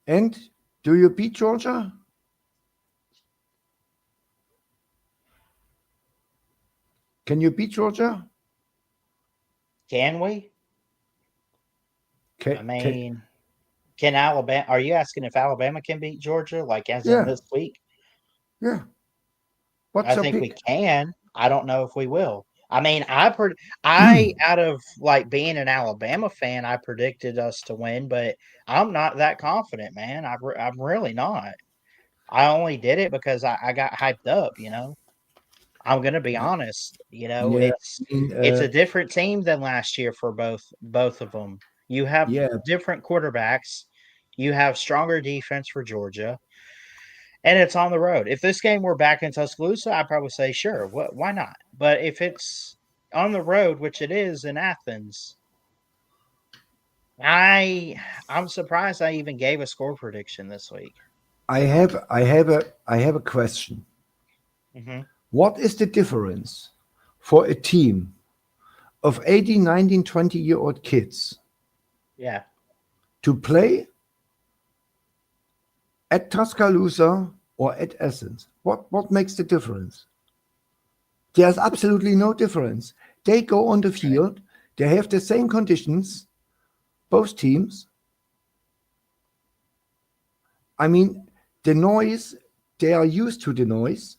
And do you beat Georgia? Can you beat Georgia? Can we? I Can, mean, can Alabama? Are you asking if Alabama can beat Georgia, like as in yeah, this week? yeah. What's I your think we pick? can. I don't know if we will. I mean, I out of like being an Alabama fan, I predicted us to win, but I'm not that confident, man. I'm really not. I only did it because I got hyped up. I'm gonna be honest. Yeah, I mean, It's a different team than last year for both of them. You have yeah, different quarterbacks. You have stronger defense for Georgia, and it's on the road. If this game were back in Tuscaloosa, I'd probably say sure, why not? But if it's on the road, which it is in Athens, I I'm surprised I even gave a score prediction this week. I have a question. Hmm. What is the difference for a team of 18, 19, 20-year-old kids Yeah, to play at Tuscaloosa or at Athens? What makes the difference? There's absolutely no difference. They go on the right, field, they have the same conditions, both teams. I mean, the noise, they are used to the noise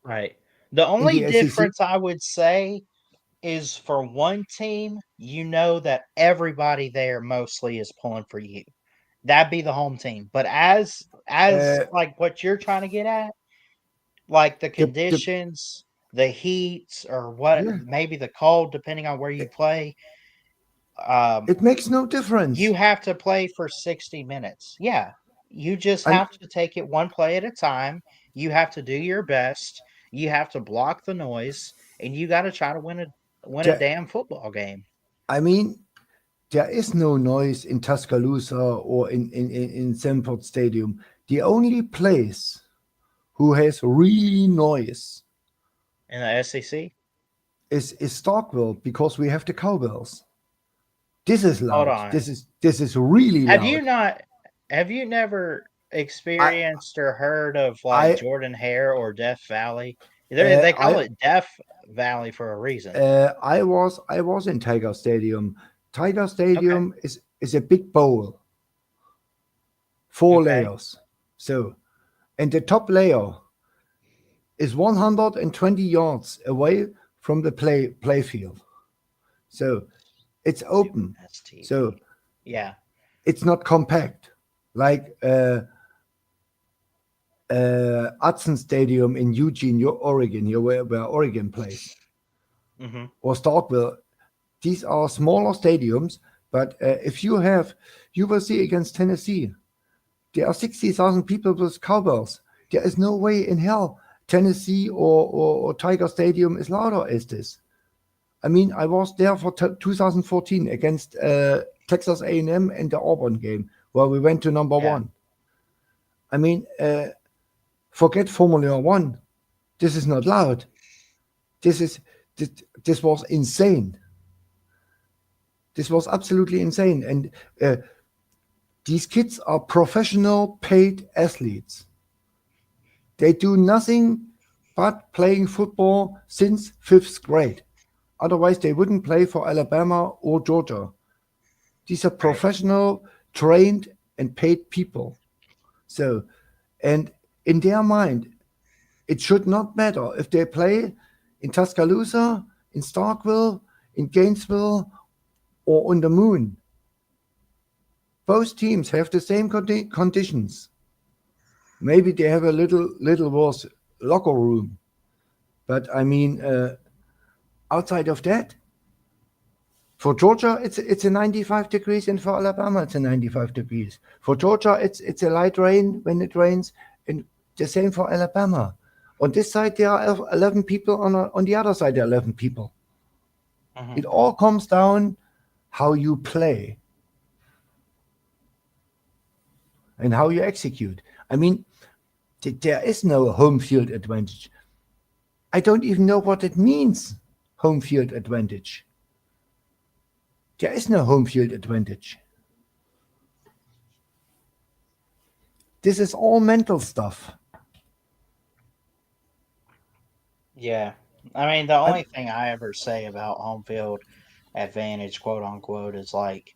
right. The in only the SEC. difference I would say is for one team, that everybody there mostly is pulling for you. That'd be the home team. But as Uh, like what you're trying to get at, like the the conditions, the heat, or what yeah, maybe the cold, depending on where you play, Um, It makes no difference. you have to play for 60 minutes. Yeah. You just And have to take it one play at a time. You have to do your best. You have to block the noise, and you got to try to win a there, damn football game. I mean, there is no noise in Tuscaloosa or in Sanford Stadium. The only place who has really noise In the SEC. is Starkville because we have the cowbells. This is Hold loud. on. This is really Have you loud. not have you never I experienced or heard of like I Jordan Hare or Death Valley? They call I it Death Valley for a reason. I was in Tiger Stadium. Tiger Okay. Stadium is a big bowl, four Okay. layers. So, and the top layer is 120 yards away from the play field. So it's open. So STV. Yeah. it's not compact like Hudson Stadium in Eugene, Oregon, where Oregon plays, Hmm. or Starkville. These are smaller stadiums, but if you will see against Tennessee, there are 60,000 people with cowbells. There is no way in hell Tennessee or Tiger Stadium is louder as this. I mean, I was there for 2014 against Texas A&M and the Auburn game where we went to number Yeah. one. I mean, forget Formula One. This is not loud. This is this, this was insane. This was absolutely insane. And these kids are professional paid athletes. They do nothing but playing football since fifth grade. Otherwise, they wouldn't play for Alabama or Georgia. These are Right. professional, trained, and paid people. So, and in their mind, it should not matter if they play in Tuscaloosa, in Starkville, in Gainesville, or on the moon. Both teams have the same conditions. Maybe they have a little worse locker room, but I mean, outside of that, for Georgia it's a 95 degrees, and for Alabama it's a 95 degrees. For Georgia it's a light rain when it rains, and the same for Alabama. On this side there are 11 people, on the other side there are 11 people. Hmm. It all comes down how you play and how you execute. I mean, there is no home field advantage. I don't even know what it means, home field advantage. There is no home field advantage. This is all mental stuff. Yeah. I mean, the I, only thing I ever say about home field advantage, quote unquote, is like,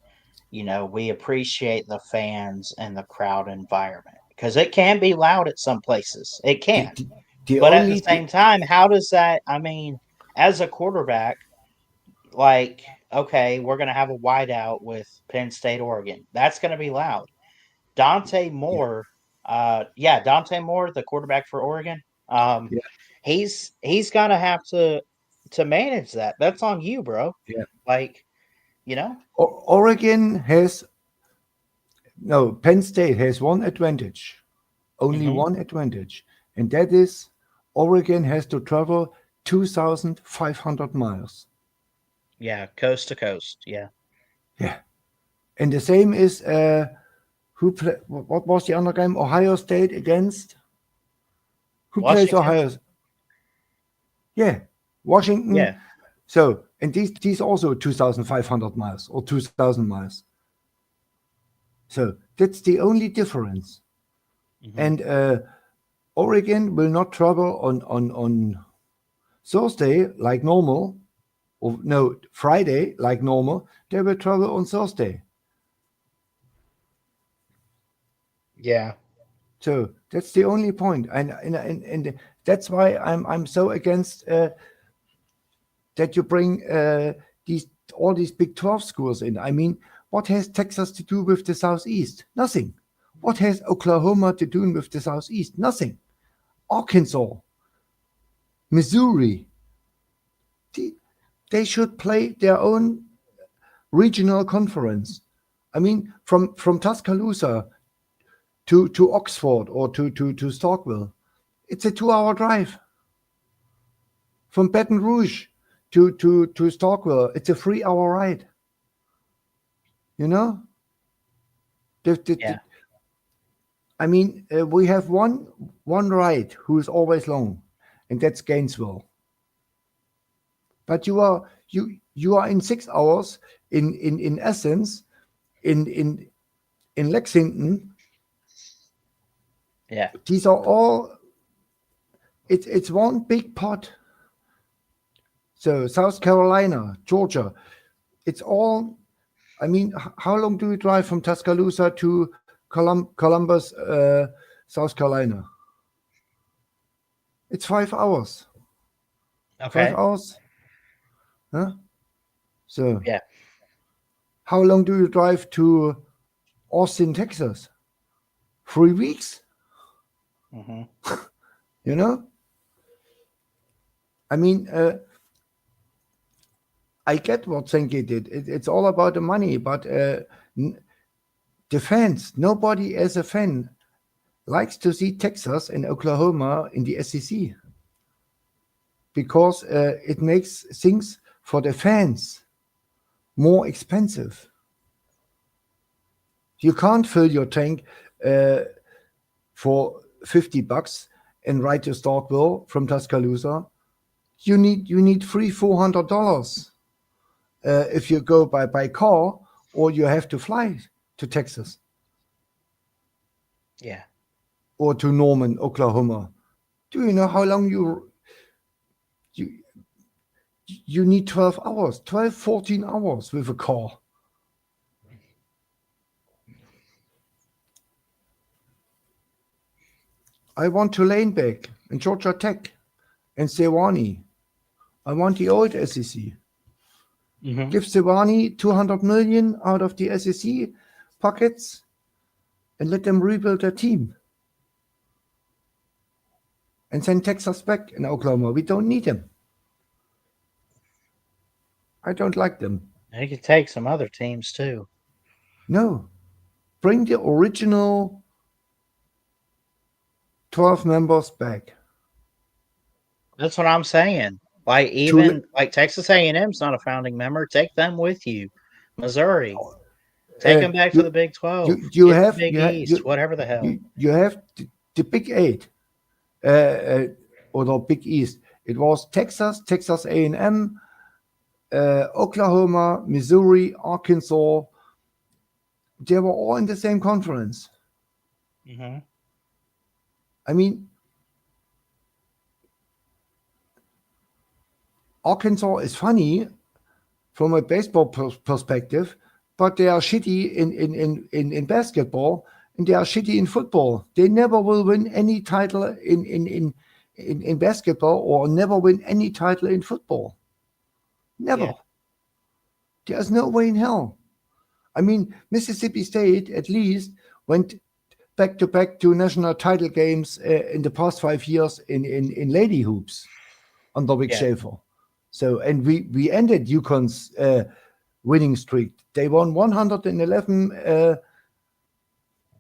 we appreciate the fans and the crowd environment because it can be loud at some places. It the, can. the, the But at the only same the, time, how does that, I mean, as a quarterback, like, okay, we're going to have a wideout with Penn State, Oregon. That's going to be loud. Dante yeah, Moore, yeah, Dante Moore, the quarterback for Oregon, um, yeah, he's gonna have to manage that. That's on you, bro. yeah. Like, you know, Oregon has no. Penn State has one advantage, only hmm one advantage, and that is Oregon has to travel 2,500 miles. yeah, coast to coast, yeah. Yeah, and the same is who play, what was the other game? Ohio State against who plays Washington, Ohio? Yeah, Washington. yeah, So, and these also 2,500 miles or 2,000 miles. So that's the only difference. hmm And Oregon will not travel on Thursday like normal, or no, Friday like normal. They will travel on Thursday. yeah, So that's the only point. And that's why I'm so against that you bring these all these Big 12 schools in. I mean, what has Texas to do with the Southeast? Nothing. What has Oklahoma to do with the Southeast? Nothing. Arkansas, Missouri, they, they should play their own regional conference. I mean, from Tuscaloosa to Oxford or to Starkville, it's a 2-hour drive. From Baton Rouge to Starkville, it's a 3-hour ride. You know, Yeah. I mean, we have one ride who is always long, and that's Gainesville. But you are in 6 hours in Essence, in Lexington. Yeah. These are all, it's one big pot. So South Carolina, Georgia, it's all. I mean, how long do you drive from Tuscaloosa to Columbus, South Carolina? It's 5 hours. Five Okay. hours, huh? So Yeah. how long do you drive to Austin, Texas? 3 weeks. Hmm. You know, I mean, I get what Senke did. It's all about the money, but the fans, nobody as a fan likes to see Texas and Oklahoma in the SEC because it makes things for the fans more expensive. You can't fill your tank uh, for $50 and ride to Starkville from Tuscaloosa. You need $300-400 if you go by car, or you have to fly to Texas Yeah. or to Norman, Oklahoma. Do you know how long you you need 12 hours, 12, 14 hours with a car? I want Tulane back and Georgia Tech and Sewanee. I want the old SEC. Hmm. Give Sewanee 200 million out of the SEC pockets and let them rebuild their team. And send Texas back in Oklahoma. We don't need them. I don't like them. You could take some other teams too. No. Bring the original 12 members back. That's what I'm saying. Like To even like Texas A&M's not a founding member. Take them with you. Missouri. Take uh, them back to the you Big 12. you Get the have Big East. Whatever the hell. you have the Big Eight, uh, uh, or the Big East. It was Texas, Texas A&M, Oklahoma, Missouri, Arkansas. They were all in the same conference. Hmm. I mean, Arkansas is funny from a baseball perspective, but they are shitty in basketball, and they are shitty in football. They never will win any title in basketball, or never win any title in football. Yeah. Never. There's no way in hell. I mean, Mississippi State at least went back to national title games in the past 5 years in lady hoops under Vic Yeah. Schaefer. So, and we ended UConn's winning streak. They won 111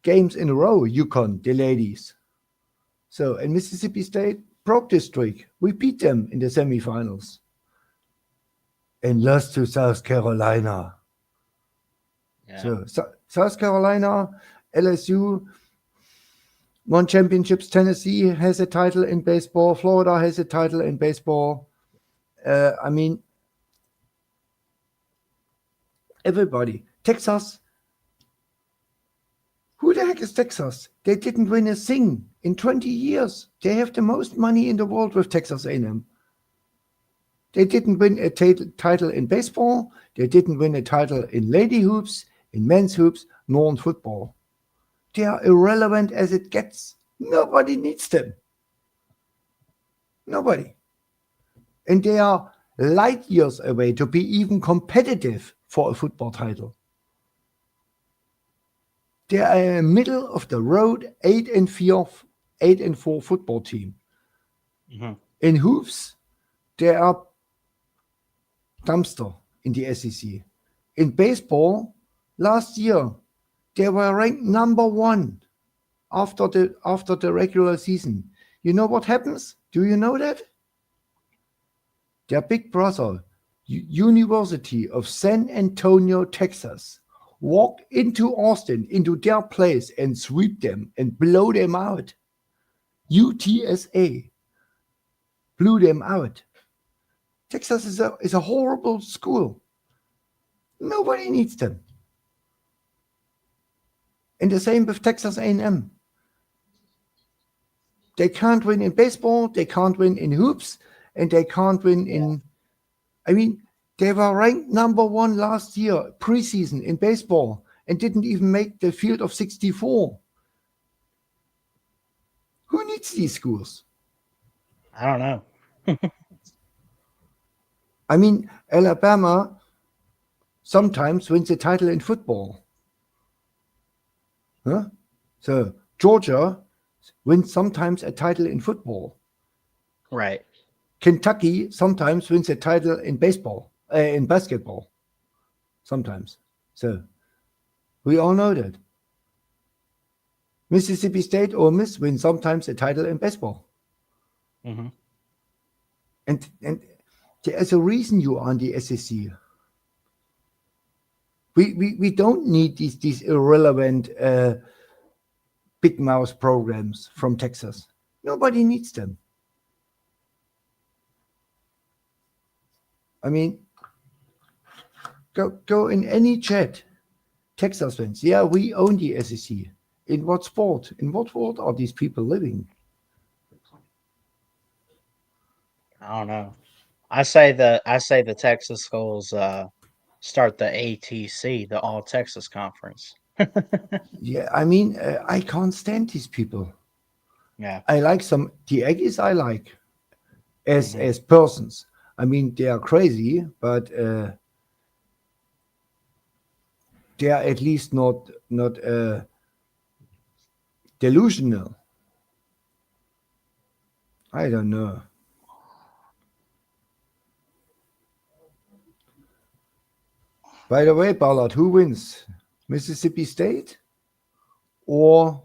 games in a row, UConn, the ladies. So, and Mississippi State broke this streak. We beat them in the semifinals and lost to South Carolina. Yeah. So, South Carolina, LSU won championships. Tennessee has a title in baseball. Florida has a title in baseball. I mean, everybody. Texas. Who the heck is Texas? They didn't win a thing in 20 years. They have the most money in the world with Texas A&M. They didn't win a title in baseball. They didn't win a title in lady hoops, in men's hoops, nor in football. They are irrelevant as it gets. Nobody needs them. Nobody. And they are light years away to be even competitive for a football title. They are a middle of the road 8-4 football team. Hmm. In hoops, they are dumpster in the SEC. in baseball last year, they were ranked number one after the regular season. You know what happens? Do you know that? Their big brother, University of San Antonio, Texas, walk into Austin, into their place, and sweep them and blow them out. UTSA blew them out. Texas is a horrible school. Nobody needs them. And the same with Texas A&M. They can't win in baseball, they can't win in hoops, and they can't win in. I mean, they were ranked number one last year, preseason in baseball, and didn't even make the field of 64. Who needs these schools? I don't know. I mean, Alabama sometimes wins a title in football. Huh? So Georgia wins sometimes a title in football. Right. Kentucky sometimes wins a title in baseball, in basketball. Sometimes. So we all know that. Mississippi State or Miss win sometimes a title in baseball. Mm-hmm. And there's a reason you are on the SEC. We don't need these irrelevant big mouse programs from Texas. Nobody needs them. I mean, go in any chat. Texas fans, yeah, we own the SEC. In what sport? In what world are these people living? I don't know. I say the Texas schools start the ATC, the All Texas Conference. Yeah, I mean, I can't stand these people. Yeah. I like the Aggies. I like as Mm-hmm. persons. I mean, they are crazy, but they are at least not delusional. I don't know. By the way, Ballard, who wins? Mississippi State or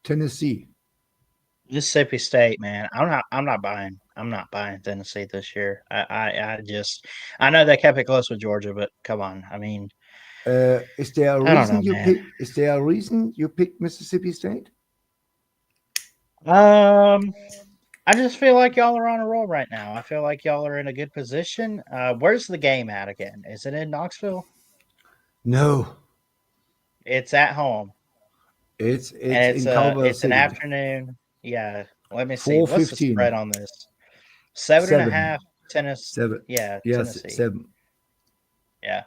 Tennessee? Mississippi State, man. I'm not buying. I'm not buying Tennessee this year. I know they kept it close with Georgia, but come on. I mean, Is there a I don't reason know, you man. pick? Is there a reason you picked Mississippi State? Um, I just feel like y'all are on a roll right now. I feel like y'all are in a good position. Where's the game at again? Is it in Knoxville? No, It's at home, it's and in Culver it's an City. afternoon. Yeah. Let me see. What's the 4:15, spread on this? Seven and a 7, half. Tennis. 7. Yeah, Yes, Tennessee. 7. Yeah.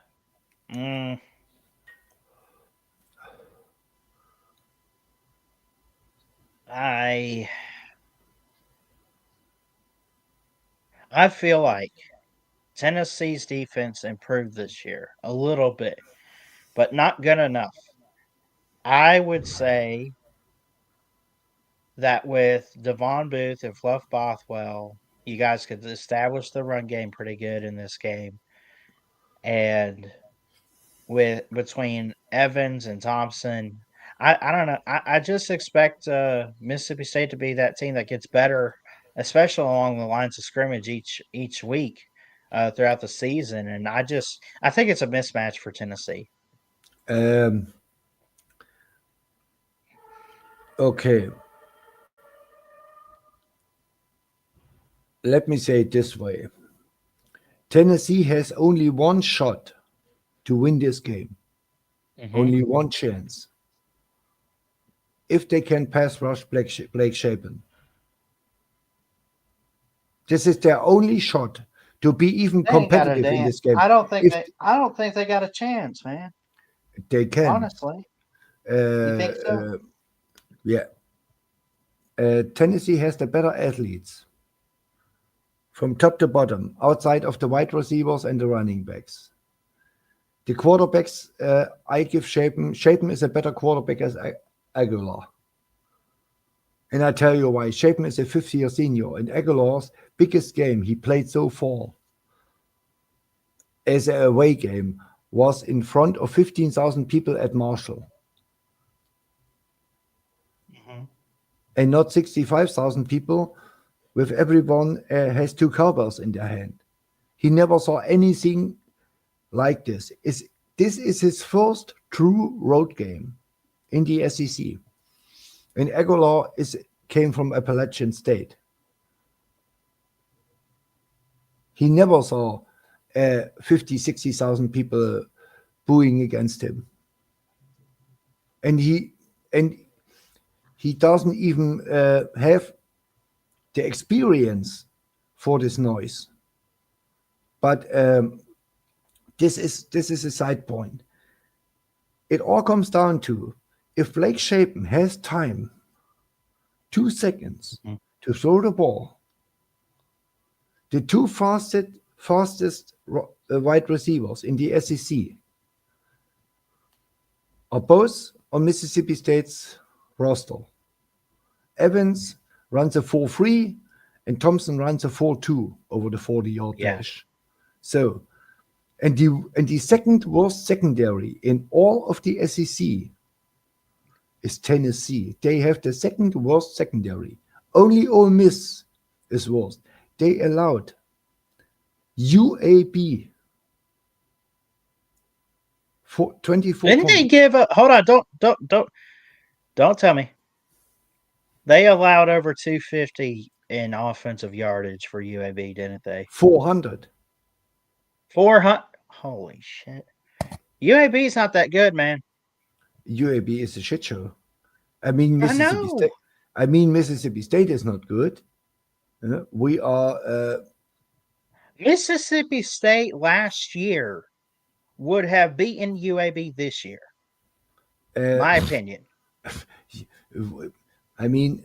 Mm, I I feel like Tennessee's defense improved this year a little bit, but not good enough. I would say that with Devon Booth and Fluff Bothwell, you guys could establish the run game pretty good in this game. And with between Evans and Thompson, I don't know. I just expect Mississippi State to be that team that gets better, especially along the lines of scrimmage each week throughout the season. And I think it's a mismatch for Tennessee. Um, okay, let me say it this way. Tennessee has only one shot to win this game, Hmm. only one chance. If they can pass rush Blake Shapen, this is their only shot to be even They ain't got a competitive in damn. this game. If I don't think they got a chance, man. they can, Honestly, you think uh, so? uh, yeah. Tennessee has the better athletes from top to bottom, outside of the wide receivers and the running backs. The quarterbacks, I give Shapen. Shapen is a better quarterback as Aguilar. And I tell you why. Shapen is a fifth-year senior. In Aguilar's biggest game, he played so far. as a away game was in front of 15,000 people at Marshall Hmm. and not 65,000 people with everyone has two cowbells in their hand. He never saw anything like this. This is his first true road game in the SEC. And Aguilar came from Appalachian State. He never saw 50, 60,000 people booing against him. And he doesn't even have the experience for this noise. But this is a side point. It all comes down to if Blake Shapen has time, 2 seconds Hmm. to throw the ball, the two fastest wide receivers in the SEC are both on Mississippi State's roster. Evans runs a 4.3 and Thompson runs a 4.2 over the 40-yard Yeah. dash. So, and the second worst secondary in all of the SEC is Tennessee. They have the second worst secondary. Only Ole Miss is worse. They allowed UAB for 24 Didn't they points. give up? Hold on, don't tell me. They allowed over 250 in offensive yardage for UAB, didn't they? 400. 400. Holy shit. UAB's not that good, man. UAB is a shit show. I mean, I Mississippi know. State. I mean, Mississippi State is not good. We are. Mississippi State last year would have beaten UAB this year. Uh, My opinion. I mean,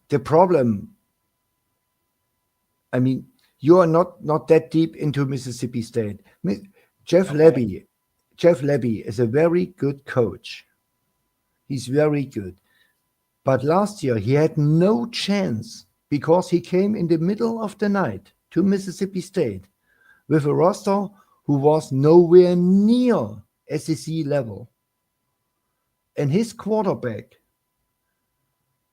the problem. I mean, you are not that deep into Mississippi State. Jeff Okay. Lebby. Jeff Lebby is a very good coach. He's very good. But last year he had no chance because he came in the middle of the night to Mississippi State with a roster who was nowhere near SEC level. And his quarterback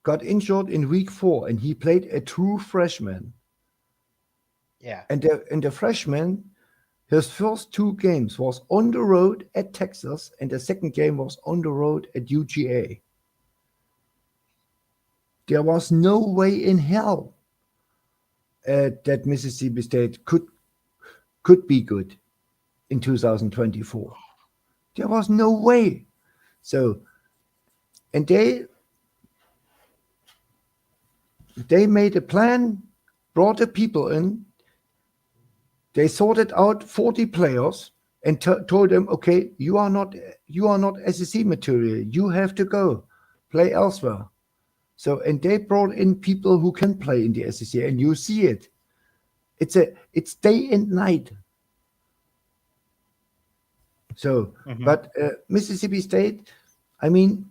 got injured in week 4 and he played a true freshman. Yeah. And the freshman, his first 2 games was on the road at Texas and the second game was on the road at UGA. There was no way in hell that Mississippi State could be good in 2024. There was no way. So, and they made a plan, brought the people in, they sorted out 40 players and told them, okay, you are not SEC material. You have to go play elsewhere. So, and they brought in people who can play in the SEC, and you see it. It's day and night. So, Mhm. but Mississippi State, I mean,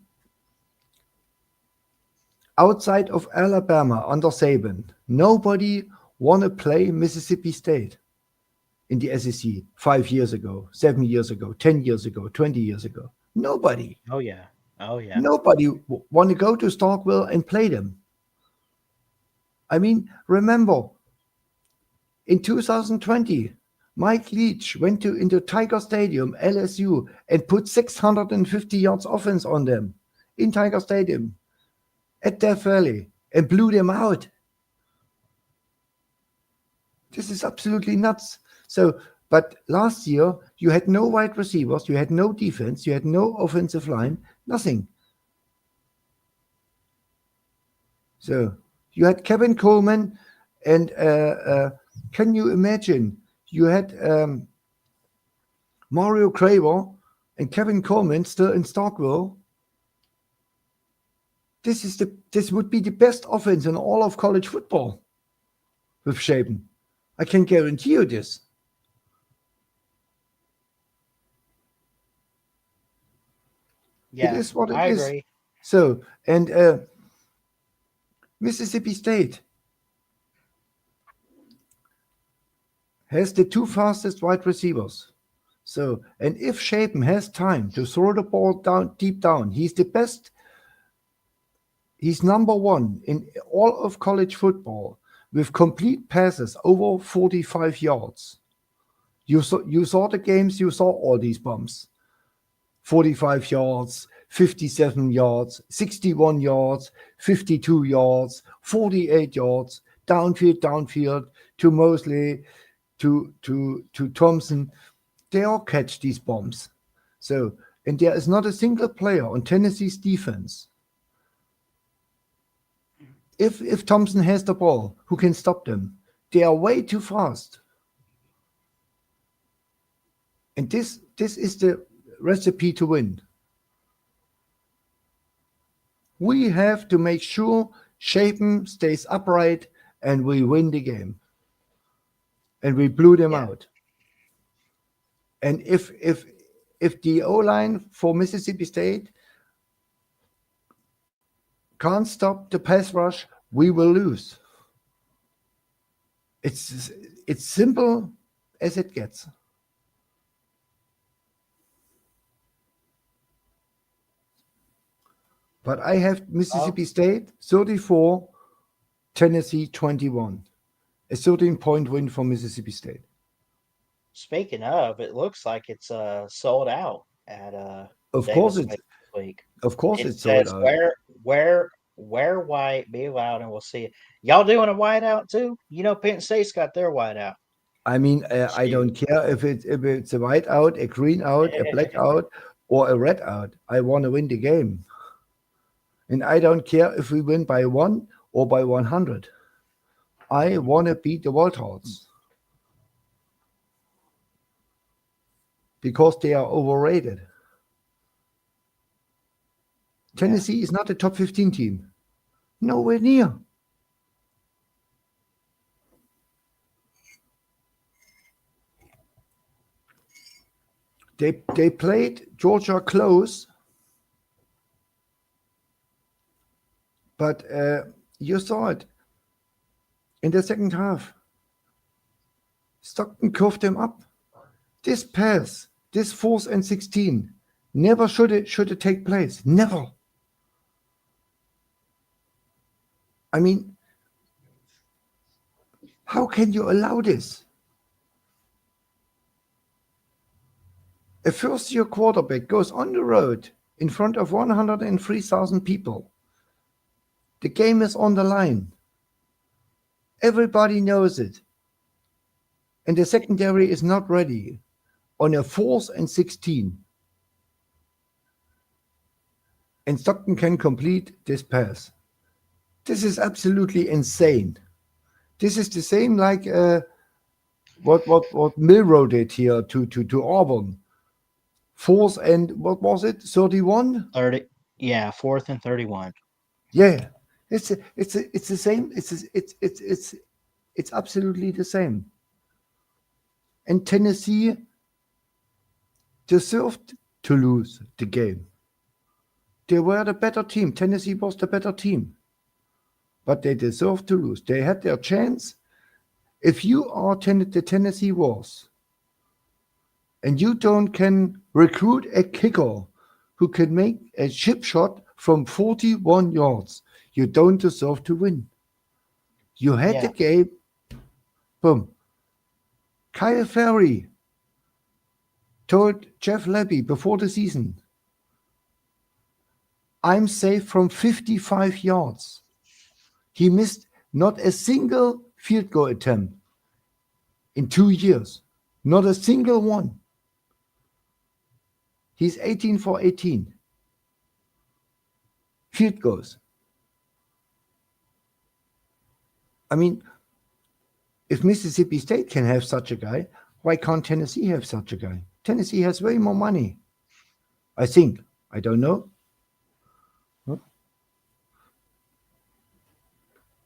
outside of Alabama under Saban, nobody want to play Mississippi State in the SEC 5 years ago, 7 years ago, 10 years ago, 20 years ago. Nobody. Oh yeah. Oh yeah. Nobody want to go to Starkville and play them. I mean, remember, in 2020, Mike Leach went into Tiger Stadium, LSU, and put 650 yards offense on them in Tiger Stadium at Death Valley and blew them out. This is absolutely nuts. So, but last year, you had no wide receivers, you had no defense, you had no offensive line, nothing. So, you had Kevin Coleman, and can you imagine? You had Mario Craver and Kevin Coleman still in Starkville. This would be the best offense in all of college football with Shapen. I can guarantee you this. It Yeah. is what it I is. agree. So, and Mississippi State, has the two fastest wide receivers. So, and if Shapen has time to throw the ball down deep down, he's the best. He's number one in all of college football with complete passes over 45 yards. You saw the games, you saw all these bumps. 45 yards, 57 yards, 61 yards, 52 yards, 48 yards, downfield to Mosley, to Thompson. They all catch these bombs. So, and there is not a single player on Tennessee's defense. If Thompson has the ball, who can stop them? They are way too fast. And this is the recipe to win. We have to make sure Shapen stays upright and we win the game. And we blew them Yeah. out. And if the O-line for Mississippi State can't stop the pass rush, we will lose. It's simple as it gets. But I have Oh, Mississippi State 34, Tennessee 21. A 13-point win for Mississippi State. speaking of, it looks like it's sold out at Of course Davis it's Wade this week. of course It it's sold says out. wear white, be loud, and we'll see it. Y'all doing a whiteout too? You know, Penn State's got their whiteout. I mean, I Shoot. don't care if it's a white out, a green out, a black out, or a red out. I want to win the game, and I don't care if we win by 1 or by 100. I want to beat the Wildcats because they are overrated. Yeah. Tennessee is not a top 15 team. Nowhere near. They played Georgia close, but you saw it in the second half. Stockton coughed them up. This pass, this 4th and 16, never should it take place. Never. I mean, how can you allow this? A first-year quarterback goes on the road in front of 103,000 people. The game is on the line. Everybody knows it. And the secondary is not ready on a 4th and 16. And Stockton can complete this pass. This is absolutely insane. This is the same like what Milrow did here to Auburn. 4th and what was it? 31? 30. Yeah, 4th and 31. Yeah, it's the same. It's absolutely the same. And Tennessee deserved to lose the game. They were the better team. Tennessee was the better team, but they deserved to lose. They had their chance. If you are the Tennessee Wars, and you can recruit a kicker who can make a chip shot from 41 yards, you don't deserve to win. You had the Yeah. game. Boom. Kyle Ferry told Jeff Lebby before the season, I'm safe from 55 yards. He missed not a single field goal attempt in 2 years. Not a single one. He's 18 for 18. Field goals. I mean, if Mississippi State can have such a guy, why can't Tennessee have such a guy? Tennessee has way more money. I think. I don't know. Huh?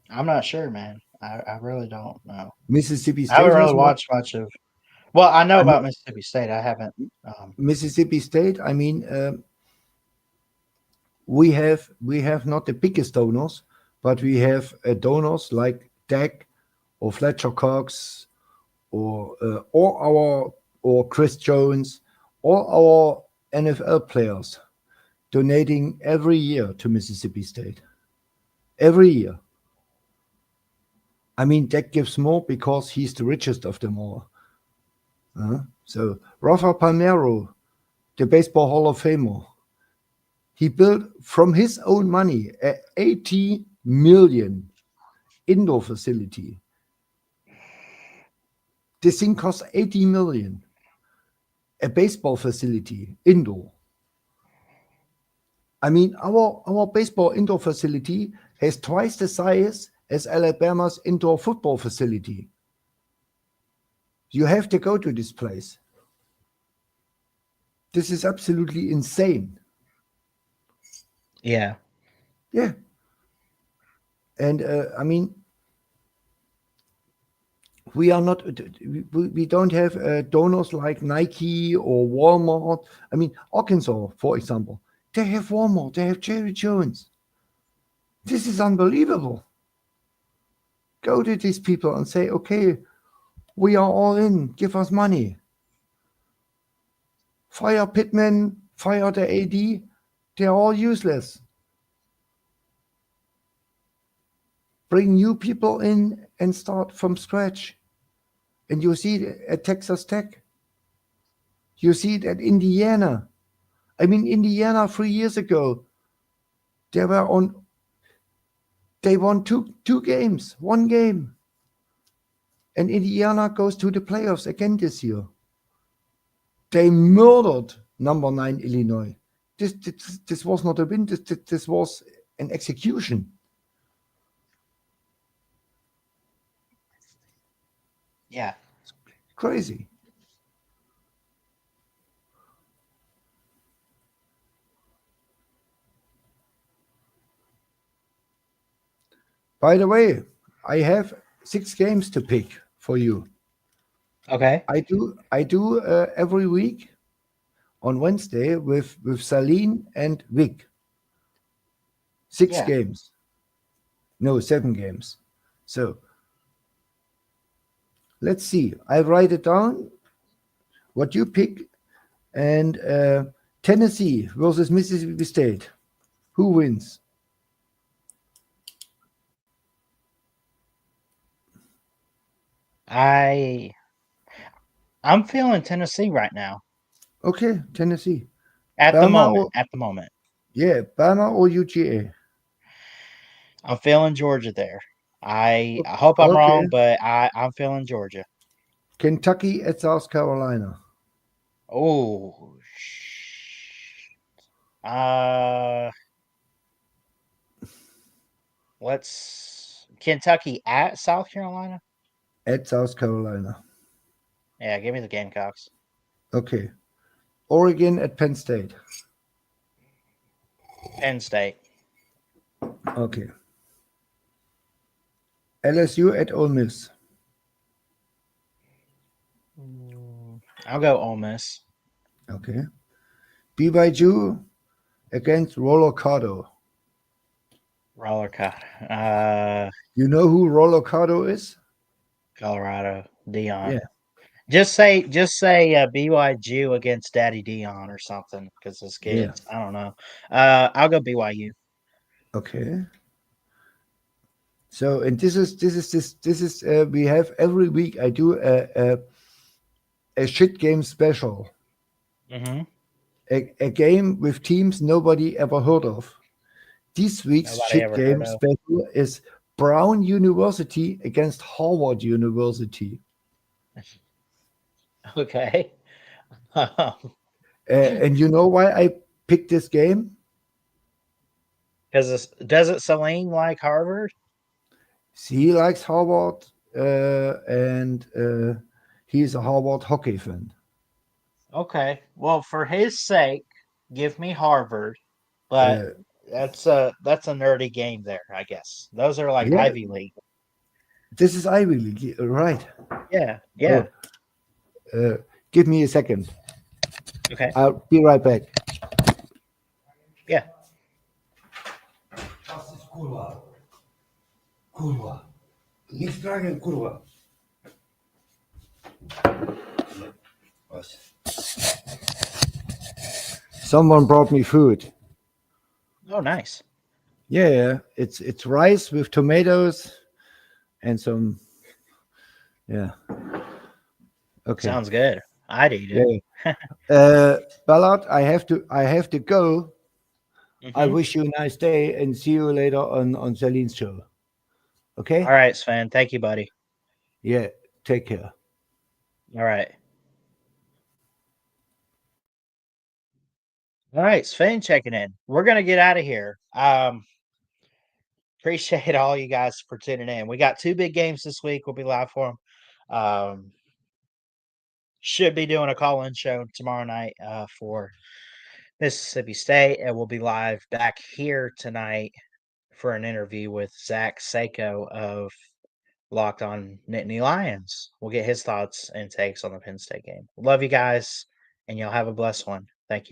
I'm not sure, man. I really don't know. Mississippi I haven't State really has more. watched much of. Well, I know I mean, about Mississippi State. I haven't. Mississippi State. I mean, we have not the biggest donors, but we have donors like Dak or Fletcher Cox or Chris Jones, all our NFL players donating every year to Mississippi State. Every year. I mean, that gives more because he's the richest of them all. So Rafa Palmeiro, the Baseball Hall of Famer, he built from his own money a 80 million indoor facility. This thing costs 80 million. A baseball facility indoor. I mean, our baseball indoor facility has twice the size as Alabama's indoor football facility. You have to go to this place. This is absolutely insane. Yeah. Yeah. And I mean, we are not, we don't have donors like Nike or Walmart. I mean, Arkansas, for example, they have Walmart, they have Jerry Jones. This is unbelievable. Go to these people and say, okay, we are all in, give us money. Fire Pittman, fire the AD, they're all useless. Bring new people in and start from scratch. And you see it at Texas Tech. You see it at Indiana. I mean, Indiana 3 years ago, they won two games, one game. And Indiana goes to the playoffs again this year. They murdered number 9 Illinois. This was not a win. This was an execution. Yeah. Crazy. By the way, I have 6 games to pick for you. Okay. I do every week on Wednesday with Saline and Vic. 6 Yeah. games. No, 7 games. So let's see. I write it down. What you pick, and Tennessee versus Mississippi State. Who wins? I'm feeling Tennessee right now. Okay, Tennessee. At the Bama moment. or At the moment. yeah, Bama or UGA. I'm feeling Georgia there. I hope I'm Okay, wrong, but I'm feeling Georgia. Kentucky at South Carolina. Oh, uh, let's Kentucky at South Carolina. At South Carolina. Yeah, give me the Gamecocks. Okay, Oregon at Penn State. Penn State. Okay, LSU at Ole Miss. I'll go Ole Miss. Okay, BYU against Rolocado. Roller Cut. You know who Rolocado is? Colorado. Dion. Yeah, Just say BYU against Daddy Dion or something because his yeah. kids. I don't know. I'll go BYU. Okay. So, and this is we have every week. I do a shit game special, Mm-hmm. a game with teams nobody ever heard of. This week's Nobody shit ever heard game of. special is Brown University against Harvard University. Okay. And you know why I picked this game? Because doesn't Celine like Harvard? He likes Harvard, and he's a Harvard hockey fan. Okay. Well, for his sake, give me Harvard. But Uh, that's a nerdy game there, I guess. Those are like yeah, Ivy League. this is Ivy League, right? Yeah. Oh, Yeah. give me a second. Okay. I'll be right back. Yeah. Was ist kurwa? Kurwa. Nichts sagen, kurwa. Someone brought me food. Oh, nice. Yeah, it's rice with tomatoes and some. Yeah. Okay. Sounds good. I'd eat it. Yeah. Ballard, I have to go. I Hmm. wish you a nice day and see you later on Celine's show. All Okay? right, Sven. Thank you, buddy. Yeah. Take care. All right. All right, Sven checking in. We're gonna get out of here. Appreciate all you guys for tuning in. We got 2 big games this week. We'll be live for them. Should be doing a call-in show tomorrow night for Mississippi State, and we'll be live back here tonight for an interview with Zach Sako of Locked On Nittany Lions. We'll get his thoughts and takes on the Penn State game. Love you guys, and y'all have a blessed one. Thank you.